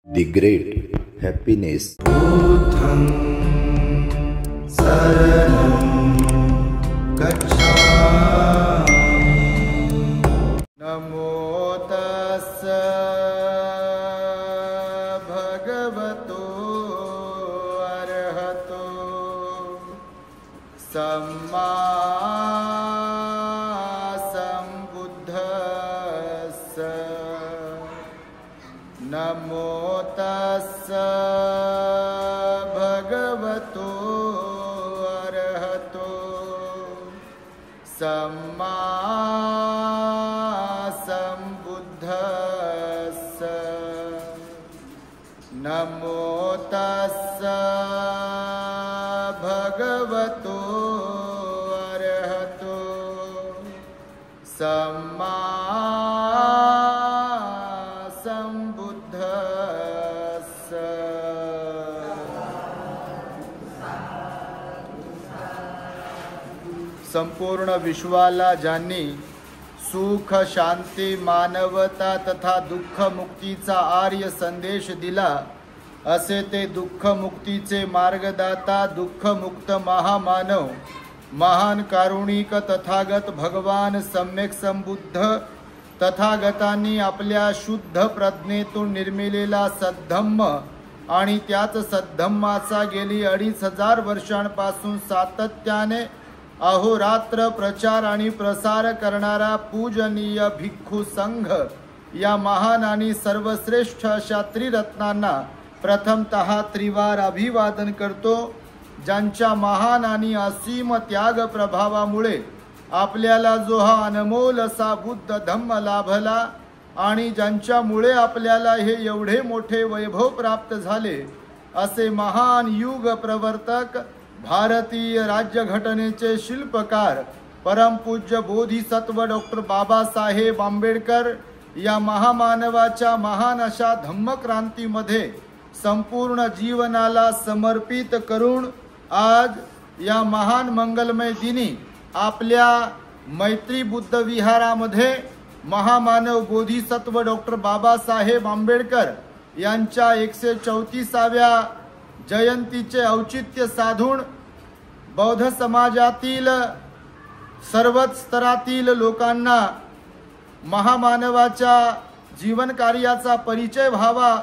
The Great Happiness. बुद्धं शरणं गच्छामि। नमो तस्स भगवतो अरहतो सम्मा सम्बुद्धस्स। नमो तस्स भगवतो अरहतो सम्मा सम्बुद्धस्स। नमो तस्स भगवतो अरहतो सम्मा संपूर्ण विश्वाला ज्यांनी सुख शांती मानवता तथा दुःख मुक्तीचा आर्य संदेश दिला, असे ते दुःख मुक्तीचे मार्गदाता दुःख मुक्त महामानव महान कारुणिक तथागत भगवान सम्यक संबुद्ध तथागतांनी आपल्या शुद्ध प्रज्ञेतून निर्मिलेला सद्धम्म आणि त्याच सद्धम्माचा गेली 2500 वर्षांपासून सातत्याने अहोरात्र प्रचार आणि प्रसार करणारा पूजनीय भिक्खू संघ या महान आणि सर्वश्रेष्ठ अशा त्रिरत्नांना प्रथमतः त्रिवार अभिवादन करतो, ज्यांच्या महान आणि असीम त्याग प्रभावामुळे आपल्याला जो हा अनमोल असा बुद्ध धम्म लाभला आणि ज्यांच्यामुळे आपल्याला हे एवढे मोठे वैभव प्राप्त झाले, असे महान युग प्रवर्तक भारतीय राज्यघटनेचे शिल्पकार परमपूज्य बोधिसत्व डॉक्टर बाबासाहेब आंबेडकर या महामानवाच्या महान अशा धम्मक्रांतीमध्ये संपूर्ण जीवनाला समर्पित करून आज या महान मंगलमय दिनी आपल्या मैत्री बुद्ध विहारामध्ये महामानव बोधिसत्व डॉक्टर बाबासाहेब आंबेडकर यांच्या 134व्या जयंतीचे औचित्य साधून बौद्ध समाजातील सर्वच स्तरातील लोकांना महामानवाच्या जीवन कार्याचा परिचय व्हावा,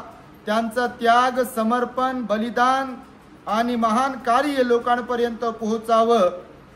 त्यांचा त्याग समर्पण बलिदान आणि महान कार्य लोकांपर्यंत पोहोचावं।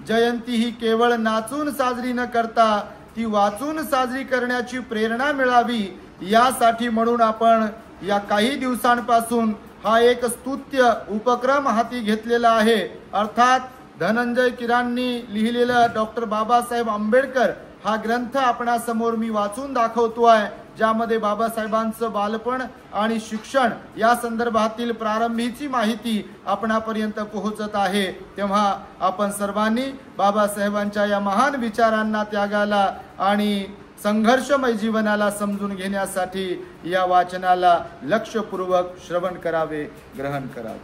जयंती ही केवळ नाचून साजरी न करता ती वाचून साजरी करण्याची प्रेरणा मिळावी, यासाठी म्हणून आपण या काही दिवसांपासून हा एक स्तुत्य उपक्रम हाती घेतलेला आहे। अर्थात धनंजय कीरांनी लिहिलेला डॉक्टर बाबासाहेब आंबेडकर हा ग्रंथ आपणासमोर मी वाचून दाखवतोय, ज्यामध्ये बाबासाहेबांचं बालपण आणि शिक्षण या संदर्भातील प्रारंभीची माहिती आपणापर्यंत पोहोचत आहे। तेव्हा आपण सर्वांनी बाबासाहेबांच्या या महान विचारांना, त्यागाला आणि संघर्षमय जीवनाला समजून घेण्यासाठी या वाचनाला लक्षपूर्वक श्रवण करावे, ग्रहण करावे।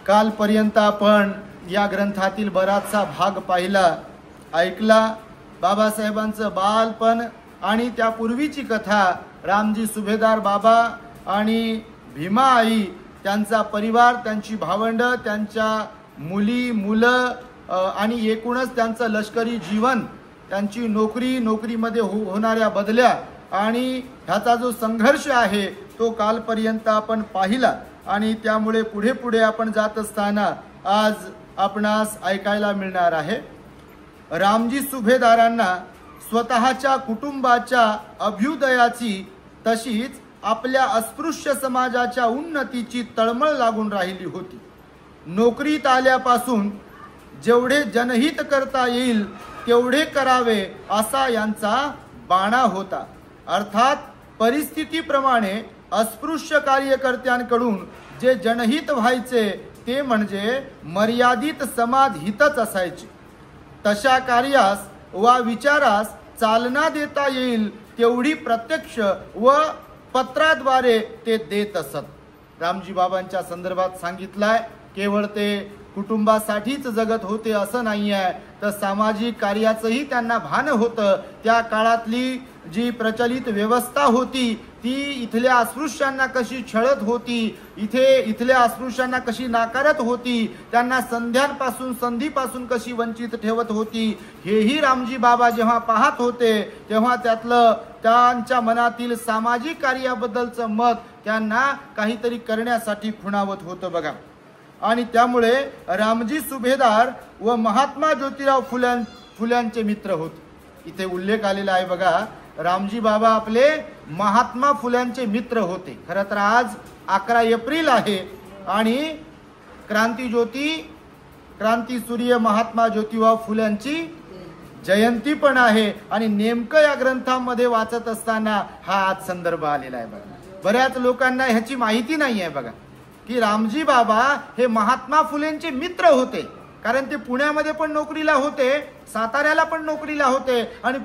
कालपर्यंत आपण या ग्रंथातील बराचसा भाग पाहिला, ऐकला। बाबासाहेबांचं बालपण आणि त्यापूर्वीची कथा, रामजी सुभेदार बाबा आणि भीमा आई, त्यांचा परिवार, त्यांची भावंड, त्यांच्या मुली मुलं आणि एकूणच त्यांचं लष्करी जीवन, त्यांची नोकरीमध्ये होणाऱ्या बदल्या आणि ह्याचा जो संघर्ष आहे तो कालपर्यंत आपण पाहिला। आणि त्यामुळे पुढे आपण जात असताना आज आपणास ऐकायला मिळणार आहे, रामजी सुभेदारांना स्वतःच्या कुटुंबाच्या अभ्युदयाची तशीच आपल्या अस्पृश्य समाजाच्या उन्नतीची तळमळ लागून राहिली होती। नोकरीत आल्यापासून जेवढे जनहित करता येईल तेवढे करावे असा यांचा बाणा होता। अर्थात परिस्थितीप्रमाणे अस्पृश्य कार्यकर्त्यांकडून जे जनहित व्हायचे ते म्हणजे मर्यादित समाज हितच असायचे। तशा कार्यास वा विचारास चालना देता येईल तेवढी प्रत्यक्ष व पत्राद्वारे ते देत असत। रामजी बाबांच्या संदर्भात सांगितलाय, केवळ ते कुटुंबासाठीच जगत होते असं नाही आहे, तर सामाजिक कार्याचंही त्यांना भान होतं। त्या काळातली जी प्रचलित व्यवस्था होती ती इथल्या अस्पृश्यांना कशी छळत होती, इथल्या अस्पृश्यांना कशी नाकारत होती, त्यांना संधीपासून कशी वंचित ठेवत होती, हेही रामजी बाबा जेव्हा पाहत होते तेव्हा त्यातलं त्यांच्या मनातील सामाजिक कार्याबद्दलचं मत त्यांना काहीतरी करण्यासाठी खुणावत होतं बघा. आणि त्यामुळे रामजी सुभेदार व महात्मा ज्योतिराव फुल्यांचे मित्र होते. इथे उल्लेख आलेला आहे बघा, रामजी बाबा आपले महात्मा फुल्यांचे मित्र होते. खरं तर आज 11 एप्रिल आहे आणि क्रांतीसूर्य महात्मा ज्योतिराव फुल्यांची जयंती पण आहे. आणि नेमकं या ग्रंथामध्ये वाचत असताना हा आज संदर्भ आलेला आहे बघा. बऱ्याच लोकांना ह्याची माहिती नाही आहे बघा की रामजी बाबा हे महात्मा फुलेंचे मित्र होते. कारण ते पुण्यामध्ये पण नोकरीला होते, साताऱ्याला पण नोकरीला होते आणि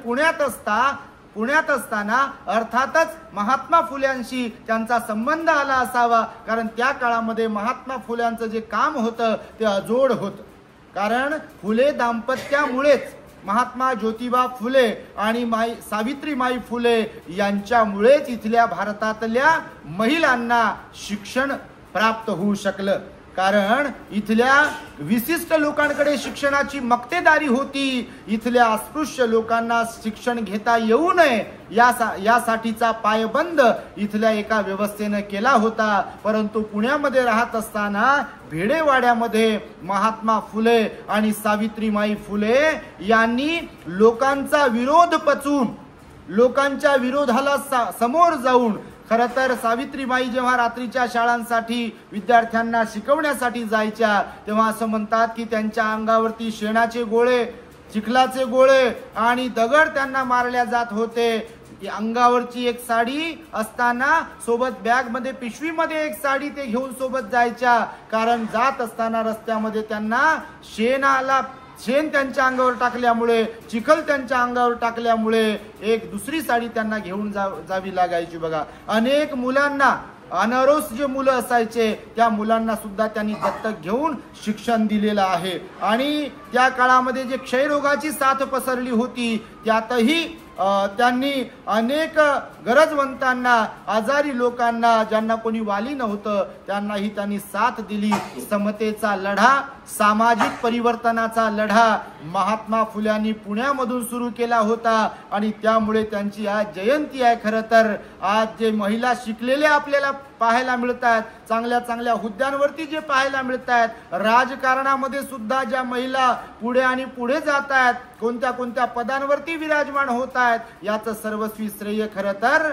पुण्यात असताना अर्थातच महात्मा फुल्यांशी त्यांचा संबंध आला असावा. कारण त्या काळामध्ये महात्मा फुल्यांचं जे काम होतं ते अजोड होतं. कारण फुले दाम्पत्यामुळेच महात्मा ज्योतिबा फुले आणि सावित्रीमाई फुले यांच्यामुळेच इथल्या भारतातल्या महिलांना शिक्षण प्राप्त होऊ शकलं. कारण इथल्या विशिष्ट लोकांकडे शिक्षणाची मक्तेदारी होती. इथल्या अस्पृश्य लोकांना शिक्षण घेता येऊ नये यासाठीचा पायबंद इथल्या एका व्यवस्थेने केला होता. परंतु पुण्यामध्ये राहत असताना भेडेवाड्यामध्ये महात्मा फुले आणि सावित्रीमाई फुले यांनी लोकांचा विरोध पचवून लोकांच्या विरोधाला समोर जाऊन, खरं तर सावित्रीबाई जेव्हा रात्रीच्या शाळांसाठी विद्यार्थ्यांना शिकवण्यासाठी जायच्या तेव्हा असं म्हणतात की त्यांच्या अंगावरती शेणाचे गोळे, चिखलाचे गोळे आणि दगड त्यांना मारल्या जात होते. अंगावरची एक साडी असताना सोबत बॅगमध्ये पिशवीमध्ये एक साडी ते घेऊन सोबत जायच्या. कारण जात असताना रस्त्यामध्ये त्यांना शेण त्यांच्या अंगावर टाकल्यामुळे, चिखल त्यांच्या अंगावर टाकल्यामुळे एक दुसरी साडी त्यांना घेऊन जावी लागायची बघा. अनेक मुलांना, अनारोस जे मुलं असायचे त्या मुलांना सुद्धा त्यांनी दत्तक घेऊन शिक्षण दिलेलं आहे. आणि त्या काळामध्ये जे क्षयरोगाची साथ पसरली होती त्यातही त्यांनी अनेक गरजवंतांना, आजारी लोकांना, ज्यांना कोणी वाली नव्हतं त्यांनाही त्यांनी साथ दिली. समतेचा लढा, सामाजिक परिवर्तनाचा लढा महात्मा फुल्यांनी पुण्यामधून सुरू केला होता. आणि त्यामुळे त्यांची आज जयंती आहे. खरं तर आज जे महिला शिकलेल्या आपल्याला पाहायला मिळतात, चांगल्या हुद्द्यांवरती जे पाहायला मिळतात, राजकारणामध्ये सुद्धा ज्या महिला पुढे जात आहेत, कोणत्या पदांवरती विराजमान होत आहेत, याचं सर्वस्वी श्रेय खरं तर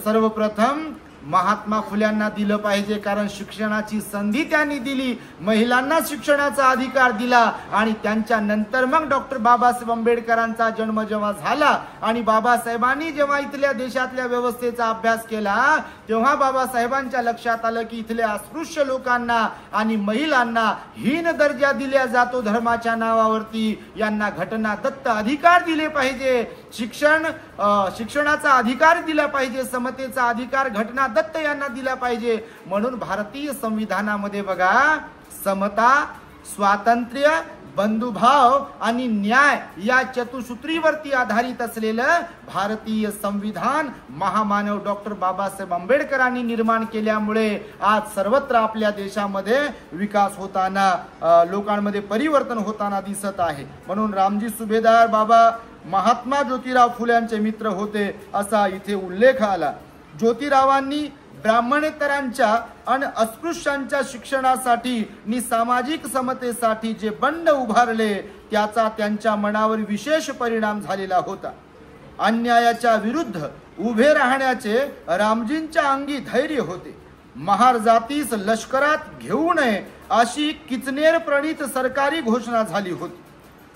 सर्वप्रथम महात्मा फुल्यांना दिलं पाहिजे. कारण शिक्षणाची संधी त्यांनी दिली, महिलांना शिक्षणाचा अधिकार दिला. आणि त्यांच्या नंतर मग डॉक्टर बाबासाहेब आंबेडकरांचा जन्म जेव्हा झाला आणि बाबासाहेबांनी जेव्हा इथल्या देशातल्या व्यवस्थेचा अभ्यास केला तेव्हा बाबासाहेबांच्या लक्षात आलं की इथल्या अस्पृश्य लोकांना आणि महिलांना हीन दर्जा दिला जातो धर्माच्या नावावरती. यांना घटना दत्त अधिकार दिले पाहिजे, शिक्षणाचा अधिकार दिला पाहिजे, समतेचा अधिकार घटना दत्त यांना दिला पाहिजे. म्हणून भारतीय संविधानामध्ये बघा, समता, स्वातंत्र्य, बंधुभाव आणि न्याय या चतुसूत्रीवरती आधारित असलेलं भारतीय संविधान महामानव डॉक्टर बाबासाहेब आंबेडकरांनी निर्माण केल्यामुळे आज सर्वत्र आपल्या देशामध्ये विकास होताना, लोकांमध्ये परिवर्तन होताना दिसत आहे. म्हणून रामजी सुभेदार बाबा महात्मा ज्योतिराव फुल्यांचे मित्र होते असा इथे उल्लेख आला. ज्योतिरावांनी ब्राह्मणेतरांच्या आणि अस्पृश्यांच्या शिक्षणासाठी आणि सामाजिक समतेसाठी जे बंड उभारले त्याचा त्यांच्या मनावर विशेष परिणाम झालेला होता. अन्यायाच्या विरुद्ध उभे राहण्याचे रामजींच्या अंगी धैर्य होते. महार जातीस लष्करात घेऊ नये अशी किचनेर प्रणीत सरकारी घोषणा झाली होती.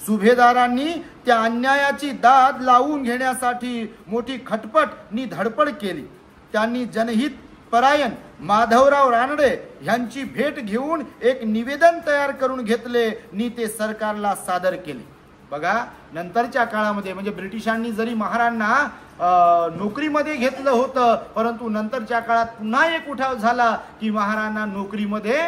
सुभेदारांनी त्या अन्यायाची दाद लावून घेण्यासाठी मोठी खटपट आणि धडपड केली. त्यांनी जनहित परायण माधवराव रानडे यांची भेट घेऊन एक निवेदन तयार करून घेतले आणि ते सरकारला सादर केले. बघा, नंतरच्या काळामध्ये म्हणजे ब्रिटिशांनी जरी महारांना नोकरीमध्ये घेतलं होतं, परंतु नंतरच्या काळात पुन्हा एक उठाव झाला की महारांना नोकरीमध्ये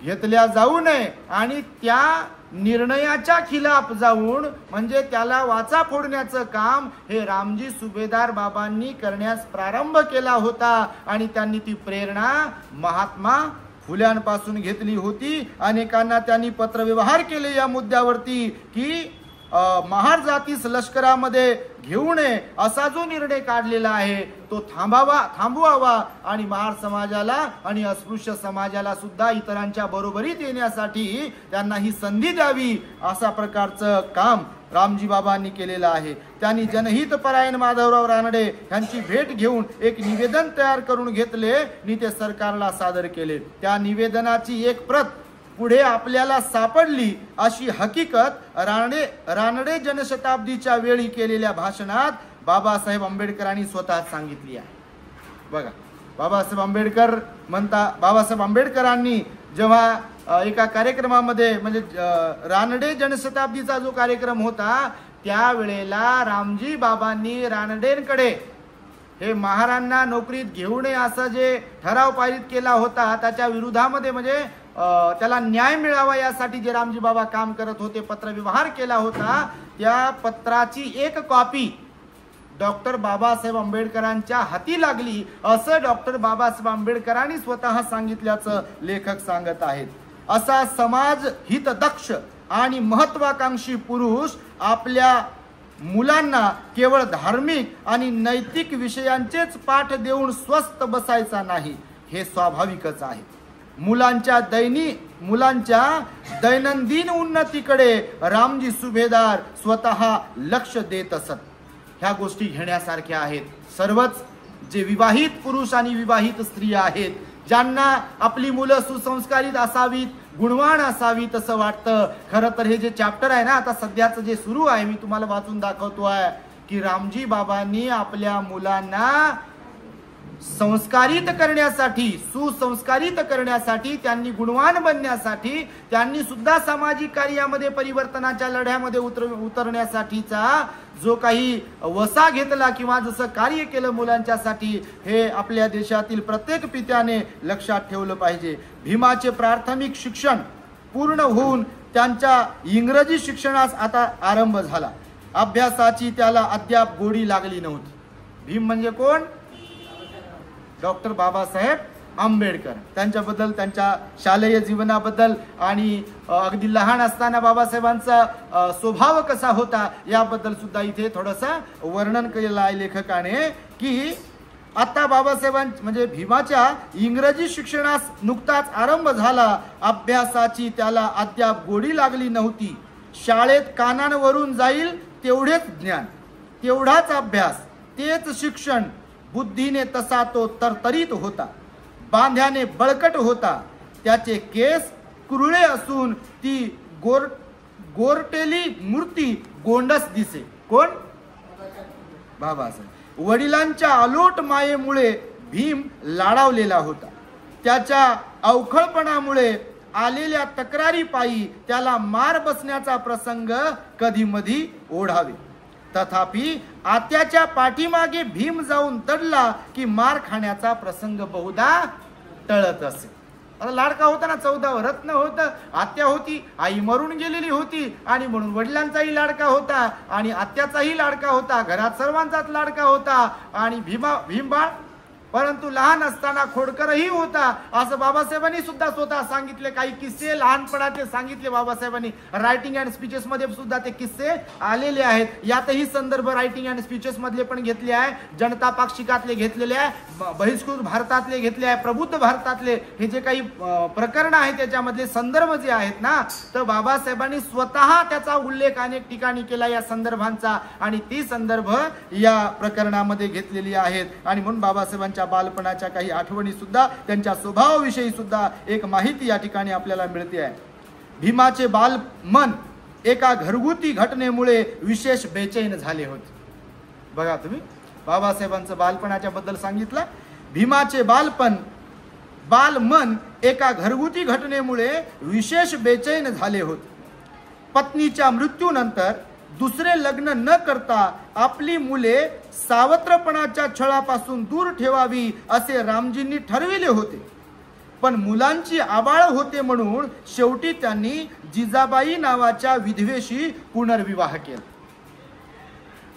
घेतल्या जाऊ नये आणि त्या निर्णयाच्या खिलाफ जाऊन म्हणजे त्याला वाचा फोडण्याचं काम हे रामजी सुभेदार बाबांनी करण्यास प्रारंभ केला होता आणि त्यांनी ती प्रेरणा महात्मा फुल्यांपासून घेतली होती. अनेकांना त्यांनी पत्रव्यवहार केले या मुद्द्यावरती की महार जातीस लष्करामध्ये घेऊ नये असा जो निर्णय काढलेला आहे तो थांबवावा आणि महार समाजाला आणि अस्पृश्य समाजाला सुद्धा इतरांच्या बरोबरीत येण्यासाठी त्यांना ही संधी द्यावी असा प्रकारचं काम रामजी बाबांनी केलेलं आहे. त्यांनी जनहित परायण माधवराव रानडे यांची भेट घेऊन एक निवेदन तयार करून घेतले आणि ते सरकारला सादर केले. त्या निवेदनाची एक प्रत पुढे आपल्याला सापडली अशी हकीकत रानडे जनशताब्दीच्या वेळी केलेल्या भाषणात बाबासाहेब आंबेडकरांनी स्वतः सांगितली आहे. बघा, बाबासाहेब आंबेडकरांनी जेव्हा एका कार्यक्रमामध्ये म्हणजे रानडे जनशताब्दीचा जो कार्यक्रम होता त्यावेळेला रामजी बाबांनी रानडेंकडे हे महारांना नोकरीत घेऊ नये असं जे ठराव पारित केला होता त्याच्या विरोधामध्ये म्हणजे त्याला न्याय मिळावा यासाठी जे रामजी बाबा काम करत होते पत्रव्यवहार केला होता त्या पत्राची एक कॉपी डॉक्टर बाबासाहेब आंबेडकरांच्या हाती लागली असं डॉक्टर बाबासाहेब आंबेडकरांनी स्वतः सांगितल्याचं लेखक सांगत आहेत. असा समाज हितदक्ष आणि महत्वाकांक्षी पुरुष आपल्या मुलांना केवळ धार्मिक आणि नैतिक विषयांचेच पाठ देऊन स्वस्थ बसायचा नाही हे स्वाभाविकच आहे. मुलांच्या दैनंदिन उन्नतीकडे रामजी सुभेदार स्वतः लक्ष देत असत. ह्या गोष्टी घेण्यासारख्या आहेत. सर्वच जे विवाहित पुरुष आणि विवाहित स्त्रिया आहेत ज्यांना आपली मुलं सुसंस्कारित असावीत गुणवान असावीत असं वाटतं. खरं तर हे जे चॅप्टर आहे ना आता सध्याचं जे सुरू आहे मी तुम्हाला वाचून दाखवतोय की रामजी बाबांनी आपल्या मुलांना संस्कारित करण्यासाठी सुसंस्कारित करण्यासाठी त्यांनी गुणवान बनण्यासाठी त्यांनी सुद्धा सामाजिक कार्यामध्ये परिवर्तनाच्या लढ्यामध्ये उतरण्यासाठीचा जो काही वसा घेतला किंवा जसं कार्य केलं मुलांच्यासाठी हे आपल्या देशातील प्रत्येक पित्याने लक्षात ठेवलं पाहिजे. भीमाचे प्राथमिक शिक्षण पूर्ण होऊन त्यांच्या इंग्रजी शिक्षणास आता आरंभ झाला. अभ्यासाची त्याला अद्याप गोडी लागली नव्हती. भीम म्हणजे कोण? डॉक्टर बाबासाहेब आंबेडकर. त्यांच्याबद्दल त्यांच्या शालेय जीवनाबद्दल आणि अगदी लहान असताना बाबासाहेबांचा स्वभाव कसा होता याबद्दल सुद्धा इथे थोडंसं वर्णन केलेलं आहे लेखकाने की आता म्हणजे भीमाच्या इंग्रजी शिक्षणास नुकताच आरंभ झाला. अभ्यासाची त्याला अद्याप गोडी लागली नव्हती. शाळेत कानांवरून जाईल तेवढेच ज्ञान तेवढाच अभ्यास तेच शिक्षण. बुद्धीने तसा तो तरतरीत होता. बांध्याने बळकट होता. त्याचे केस कुरळे असून ती गोरटेली मूर्ती गोंडस दिसे. कोण? बाबासाहेब. वडिलांच्या अलोट मायेमुळे भीम लाडावलेला होता. त्याच्या अवखळपणामुळे आलेल्या तक्रारी पायी त्याला मार बसण्याचा प्रसंग कधी मधी ओढावे. तथापि आत्याच्या पाठीमागे भीम जाऊन दडला की मार खाण्याचा प्रसंग बहुधा टळत असे. आता लाडका होता ना 14 रत्न होतं. आत्या होती, आई मरून गेलेली होती आणि म्हणून वडिलांचाही लाडका होता आणि आत्याचाही लाडका होता. घरात सर्वांचाच लाडका होता आणि भीमबाळ परंतु लहान असताना खोडकरही होता असं बाबासाहेबांनी सुद्धा स्वतः सांगितले. काही किस्से लहानपणाचे सांगितले बाबासाहेबांनी. रायटिंग अँड स्पीचेस मध्ये सुद्धा ते किस्से आलेले आहेत. यातही संदर्भ रायटिंग अँड स्पीचेस मधले पण घेतले आहे, जनता पाक्षिकातले घेतलेले आहे, बहिष्कृत भारतातले घेतले आहे, प्रबुद्ध भारतातले हे जे काही प्रकरण आहेत त्याच्यामधले संदर्भ जे आहेत ना तर बाबासाहेबांनी स्वतः त्याचा उल्लेख अनेक ठिकाणी केला या संदर्भांचा आणि ती संदर्भ या प्रकरणामध्ये घेतलेली आहेत. आणि म्हणून बाबासाहेबांच्या बालपणाच्या काही आठवणी सुद्धा त्यांच्या स्वभावाविषयी सुद्धा एक माहिती या ठिकाणी आपल्याला मिळते आहे. भीमाचे बालमन एका घरगुती घटनेमुळे विशेष बेचैन झाले होते. बघा तुम्ही बाबासाहेबांचं बालपणाच्या बद्दल सांगितलं. भीमाचे बालमन एका घरगुती घटनेमुळे विशेष बेचैन झाले होते. पत्नीच्या मृत्यूनंतर दुसरे लग्न न करता आपली मुले सावत्रपणाच्या छळापासून दूर ठेवावी असे रामजींनी ठरविले होते. पण मुलांची आबाळ होते म्हणून शेवटी त्यांनी जिजाबाई नावाच्या विधवेशी पुनर्विवाह केला.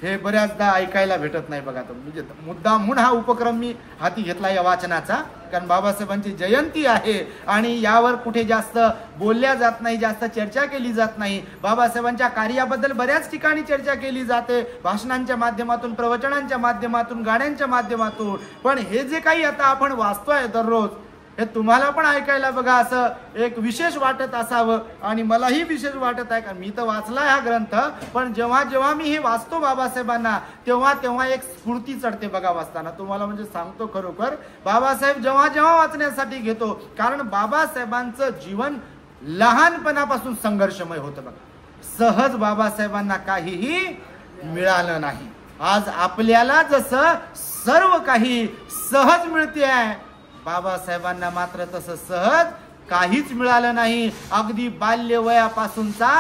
हे बऱ्याचदा ऐकायला भेटत नाही बघा. म्हणजे मुद्दाम म्हणून हा उपक्रम मी हाती घेतला या वाचनाचा, कारण बाबासाहेबांची जयंती आहे आणि यावर कुठे जास्त बोलल्या जात नाही, जास्त चर्चा केली जात नाही. बाबासाहेबांच्या कार्याबद्दल बऱ्याच ठिकाणी चर्चा केली जाते, भाषणांच्या माध्यमातून, प्रवचनांच्या माध्यमातून, गाण्यांच्या माध्यमातून. पण हे जे काही आता आपण वाचतोय दररोज, हे तुम्हाला पण ऐकायला बघा असं एक विशेष वाटत असावं आणि मलाही विशेष वाटत आहे, कारण मी तर वाचला हा ग्रंथ. पण जेव्हा जेव्हा मी हे वाचतो बाबासाहेबांना, तेव्हा तेव्हा एक स्फूर्ती चढते बघा वाचताना. तुम्हाला म्हणजे सांगतो खरोखर, बाबासाहेब जेव्हा जेव्हा वाचण्यासाठी घेतो, कारण बाबासाहेबांचं जीवन लहानपणापासून संघर्षमय होतं बघा. सहज बाबासाहेबांना काहीही मिळालं नाही. आज आपल्याला जसं सर्व काही सहज मिळते आहे, बाबासाहेबांना मात्र तसं सहज काहीच मिळालं नाही. अगदी बाल्यवयापासूनचा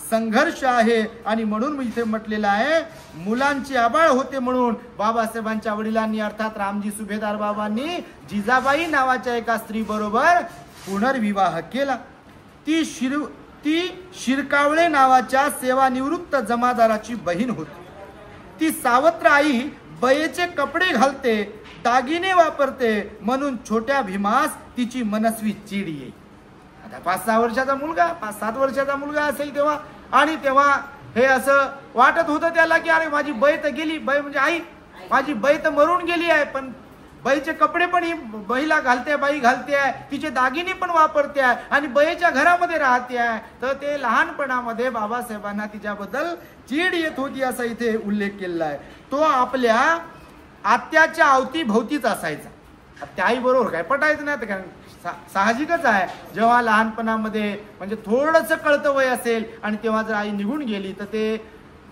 संघर्ष आहे. आणि म्हणून मी इथे म्हटलेलं आहे, मुलांची आबाळ होते म्हणून बाबासाहेबांच्या वडिलांनी अर्थात रामजी सुभेदार बाबांनी जिजाबाई नावाच्या एका स्त्री बरोबर पुनर्विवाह केला. ती शिरकावळे नावाच्या सेवानिवृत्त जमादाराची बहीण होती. ती सावत्र आई बयेचे कपडे घालते, दागिने वापरते म्हणून छोट्या भीमास तिची मनस्वी चीड येईल. आता 5-6 वर्षाचा मुलगा, 5-7 वर्षाचा मुलगा असेल तेव्हा, आणि तेव्हा हे असं वाटत होतं त्याला की अरे माझी बै तर गेली, बै म्हणजे आई, माझी बै तर मरून गेली आहे, पण बैचे कपडे पण ही बैला घालते, बाई घालते आहे, तिचे दागिने पण वापरते आहे आणि बैच्या घरामध्ये राहते आहे. तर ते लहानपणामध्ये बाबासाहेबांना तिच्याबद्दल चीड येत होती असा इथे उल्लेख केलेला आहे. तो आपल्या आत्याच्या अवतीभोवतीच असायचा. त्या आई बरोबर काय पटायचं नाही, कारण साहजिकच आहे, जेव्हा लहानपणामध्ये म्हणजे थोडंसं कळतं वय असेल आणि तेव्हा जर आई निघून गेली तर ते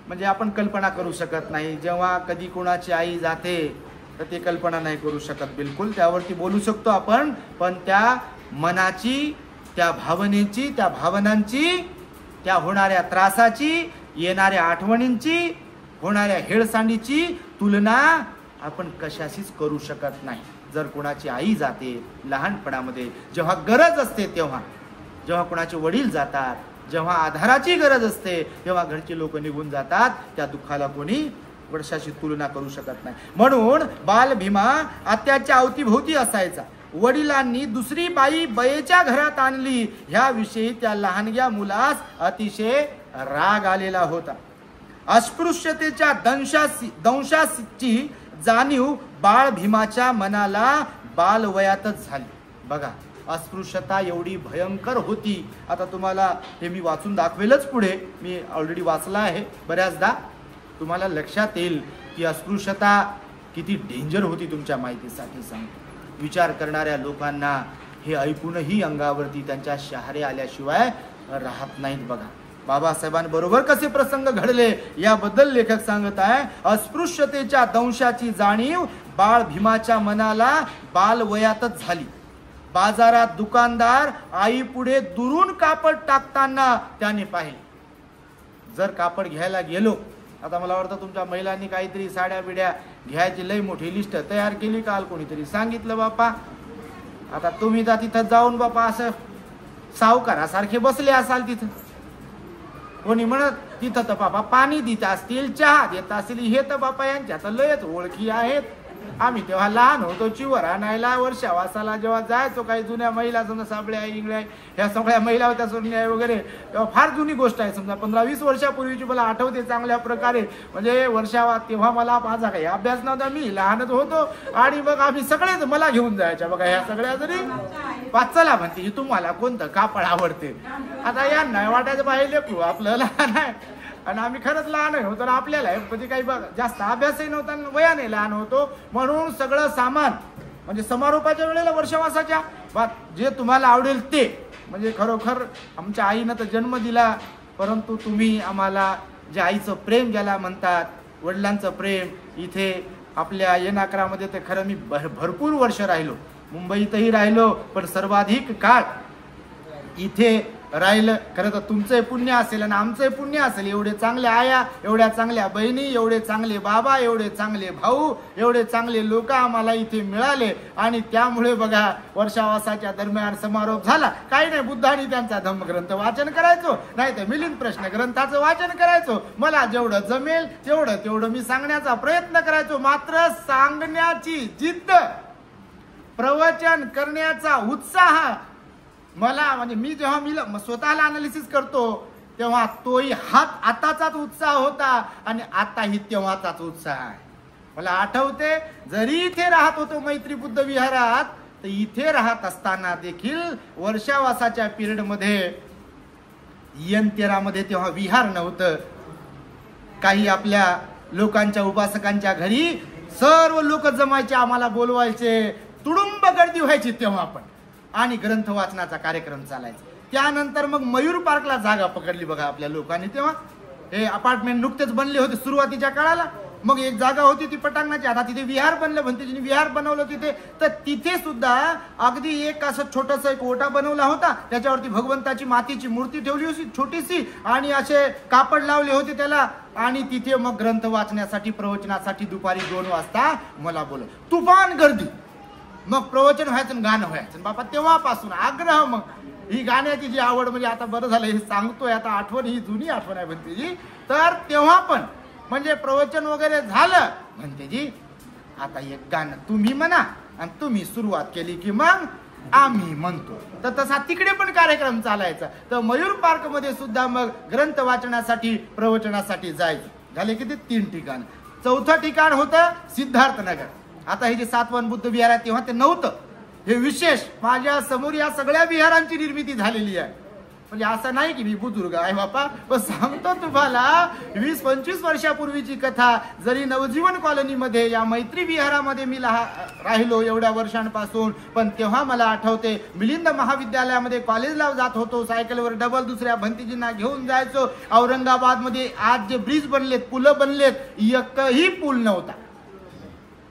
म्हणजे आपण कल्पना करू शकत नाही. जेव्हा कधी कोणाची आई जाते तर ते कल्पना नाही करू शकत बिलकुल. त्यावरती बोलू शकतो आपण, पण त्या मनाची, त्या भावनेची, त्या भावनांची, त्या होणाऱ्या त्रासाची, येणाऱ्या आठवणींची, होणाऱ्या हेळसांडीची तुलना आपण कशाशीच करू शकत नाही. जर कोणाची आई जाते लहानपणामध्ये, जेव्हा गरज असते तेव्हा, जेव्हा कोणाचे वडील जातात, जेव्हा आधाराची गरज असते तेव्हा घरचे लोक निघून जातात, त्या दुःखाला कोणी वर्षाशी तुलना करू शकत नाही. म्हणून बाल भीमा आत्याच्या अवतीभोवती असायचा. वडिलांनी दुसरी बाई बयेच्या घरात आणली ह्याविषयी त्या लहानग्या मुलास अतिशय राग आलेला होता. अस्पृश्यतेच्या दंशाची जाणीव बाळ भीमाच्या मनाला बालवयातच झाली. बघा, अस्पृश्यता एवढी भयंकर होती. आता तुम्हाला हे मी वाचून दाखवेलच पुढे, मी ऑलरेडी वाचला आहे बऱ्याचदा, तुम्हाला लक्षात येईल की अस्पृश्यता किती डेंजर होती. तुमच्या माहितीसाठी सांगतो, विचार करणाऱ्या लोकांना हे ऐकूनही अंगावरती त्यांच्या शहारे आल्याशिवाय राहत नाहीत. बघा, बाबासाहेबांबरोबर कसे प्रसंग घडले याबद्दल लेखक सांगत आहे. अस्पृश्यतेच्या दंशाची जाणीव बाळ भीमाच्या मनाला बालवयातच झाली. बाजारात दुकानदार आई पुढे दुरून कापड टाकताना त्याने पाहिले. जर कापड घ्यायला गेलो, आता मला वाटतं तुमच्या महिलांनी काहीतरी साड्या बिड्या घ्यायची लई मोठी लिस्ट तयार केली, काल कोणीतरी सांगितलं बापा. आता तुम्ही तर तिथं जाऊन बापा असं सावकारासारखे बसले असाल तिथं, कोणी म्हणत तिथं तर बापा पाणी देत असतील, चहा देत असतील, हे तर बापा यांच्या तर लयच ओळखी आहेत. आम्ही तेव्हा लहान होतो, चिवर आणायला वर्षावासाला जेव्हा जायचो, काही जुन्या महिला समजा साबळ्या इंगळ्या ह्या सगळ्या महिला होत्या सोन्या वगैरे, तेव्हा फार जुनी गोष्ट आहे. समजा 15-20 वर्षापूर्वीची मला आठवते चांगल्या प्रकारे. म्हणजे वर्षावा तेव्हा मला माझा काही अभ्यास नव्हता, मी लहानच होतो आणि मग आम्ही सगळेच मला घेऊन जायच्या. बघा, ह्या सगळ्या जरी पाचला म्हणते तुम्हाला कोणतं कापड आवडते. आता या नाही वाटायचं बाहेर लेकरू आपलं लहान आहे आणि आम्ही खरंच लहान होतो ना, आपल्याला कधी काही जास्त अभ्यासही नव्हता, वयाने लहान होतो. म्हणून सगळं सामान म्हणजे समारोपाच्या वेळेला वर्षावासाच्या जे तुम्हाला आवडेल ते, म्हणजे खरोखर आमच्या आईनं तर जन्म दिला, परंतु तुम्ही आम्हाला जे आईचं प्रेम ज्याला म्हणतात, वडिलांचं प्रेम, इथे आपल्या येणाकरामध्ये ते खरं मी भरपूर वर्ष राहिलो, मुंबईतही राहिलो, पण सर्वाधिक काळ इथे राहिलं. खरं तर तुमचंही पुण्य असेल आणि आमचंही पुण्य असेल. एवढे चांगले आया, एवढ्या चांगल्या बहिणी, एवढे चांगले बाबा, एवढे चांगले भाऊ, एवढे चांगले लोक आम्हाला इथे मिळाले. आणि त्यामुळे बघा वर्षावासाच्या दरम्यान समारोप झाला. काही नाही, बुद्धाने त्यांचा धम्मग्रंथ वाचन करायचो, नाही तर मिलिंद प्रश्न ग्रंथाचं वाचन करायचो. मला जेवढं जमेल तेवढं मी सांगण्याचा प्रयत्न करायचो. मात्र सांगण्याची जिद्द, प्रवचन करण्याचा उत्साह मला, म्हणजे मी जेव्हा मी स्वतःला अनालिसिस करतो तेव्हा तोही आताचाच उत्साह होता आणि आताही तेव्हाचाच उत्साह आहे. मला आठवते, जरी इथे राहत होतो मैत्री बुद्ध विहारात, तर इथे राहत असताना देखील वर्षावासाच्या पिरियड मध्ये मध्ये तेव्हा विहार नव्हतं. काही आपल्या लोकांच्या उपासकांच्या घरी सर्व लोक जमायचे, आम्हाला बोलवायचे, तुडुंब गर्दी व्हायची तेव्हा पण, आणि ग्रंथ वाचनाचा कार्यक्रम चालायचा. त्यानंतर मग मयूर पार्कला जागा पकडली बघा आपल्या लोकांनी. तेव्हा हे अपार्टमेंट नुकतेच बनले होते सुरुवातीच्या काळाला. मग एक जागा होती ती पटांगणाची, आता तिथे विहार बनलं, भंतेजीने विहार बनवलं तिथे. तर तिथे सुद्धा अगदी एक असं छोटस एक ओटा बनवला होता, त्याच्यावरती भगवंताची मातीची मूर्ती ठेवली होती छोटीशी, आणि असे कापड लावले होते त्याला. आणि तिथे मग ग्रंथ वाचण्यासाठी, प्रवचनासाठी दुपारी 2 वाजता मला बोल, तुफान गर्दी. मग प्रवचन व्हायचं, गाणं व्हायचं. बापा तेव्हापासून आग्रह, मग ही गाण्याची जी आवड, म्हणजे आता बरं झालं हे सांगतोय, आता आठवण ही जुनी आठवण आहे भंतेजी. तर तेव्हा पण म्हणजे प्रवचन वगैरे झालं, भंतेजी आता एक गाणं तुम्ही म्हणा, आणि तुम्ही सुरुवात केली की मग आम्ही म्हणतो. तर तसा तिकडे पण कार्यक्रम चालायचा. तर मयूर पार्क मध्ये सुद्धा मग ग्रंथ वाचनासाठी, प्रवचनासाठी जायचं. झाले किती 3 ठिकाण. 4थं ठिकाण होतं सिद्धार्थनगर. आता हे जे 7वन बुद्ध विहार आहे तेव्हा ते नव्हतं. हे विशेष माझ्या समोर या सगळ्या विहारांची निर्मिती झालेली आहे. म्हणजे असं नाही की मी बुजुर्ग आहे बापा, पण सांगतो तुम्हाला 20-25 वर्षापूर्वीची कथा. जरी नवजीवन कॉलनीमध्ये या मैत्री विहारामध्ये मी राहिलो एवढ्या वर्षांपासून, पण तेव्हा मला आठवते मिलिंद महाविद्यालयामध्ये कॉलेजला जात होतो, सायकलवर डबल दुसऱ्या भंतीजींना घेऊन जायचो. औरंगाबादमध्ये आज जे ब्रिज बनलेत, पुलं बनलेत, एकही पूल नव्हता.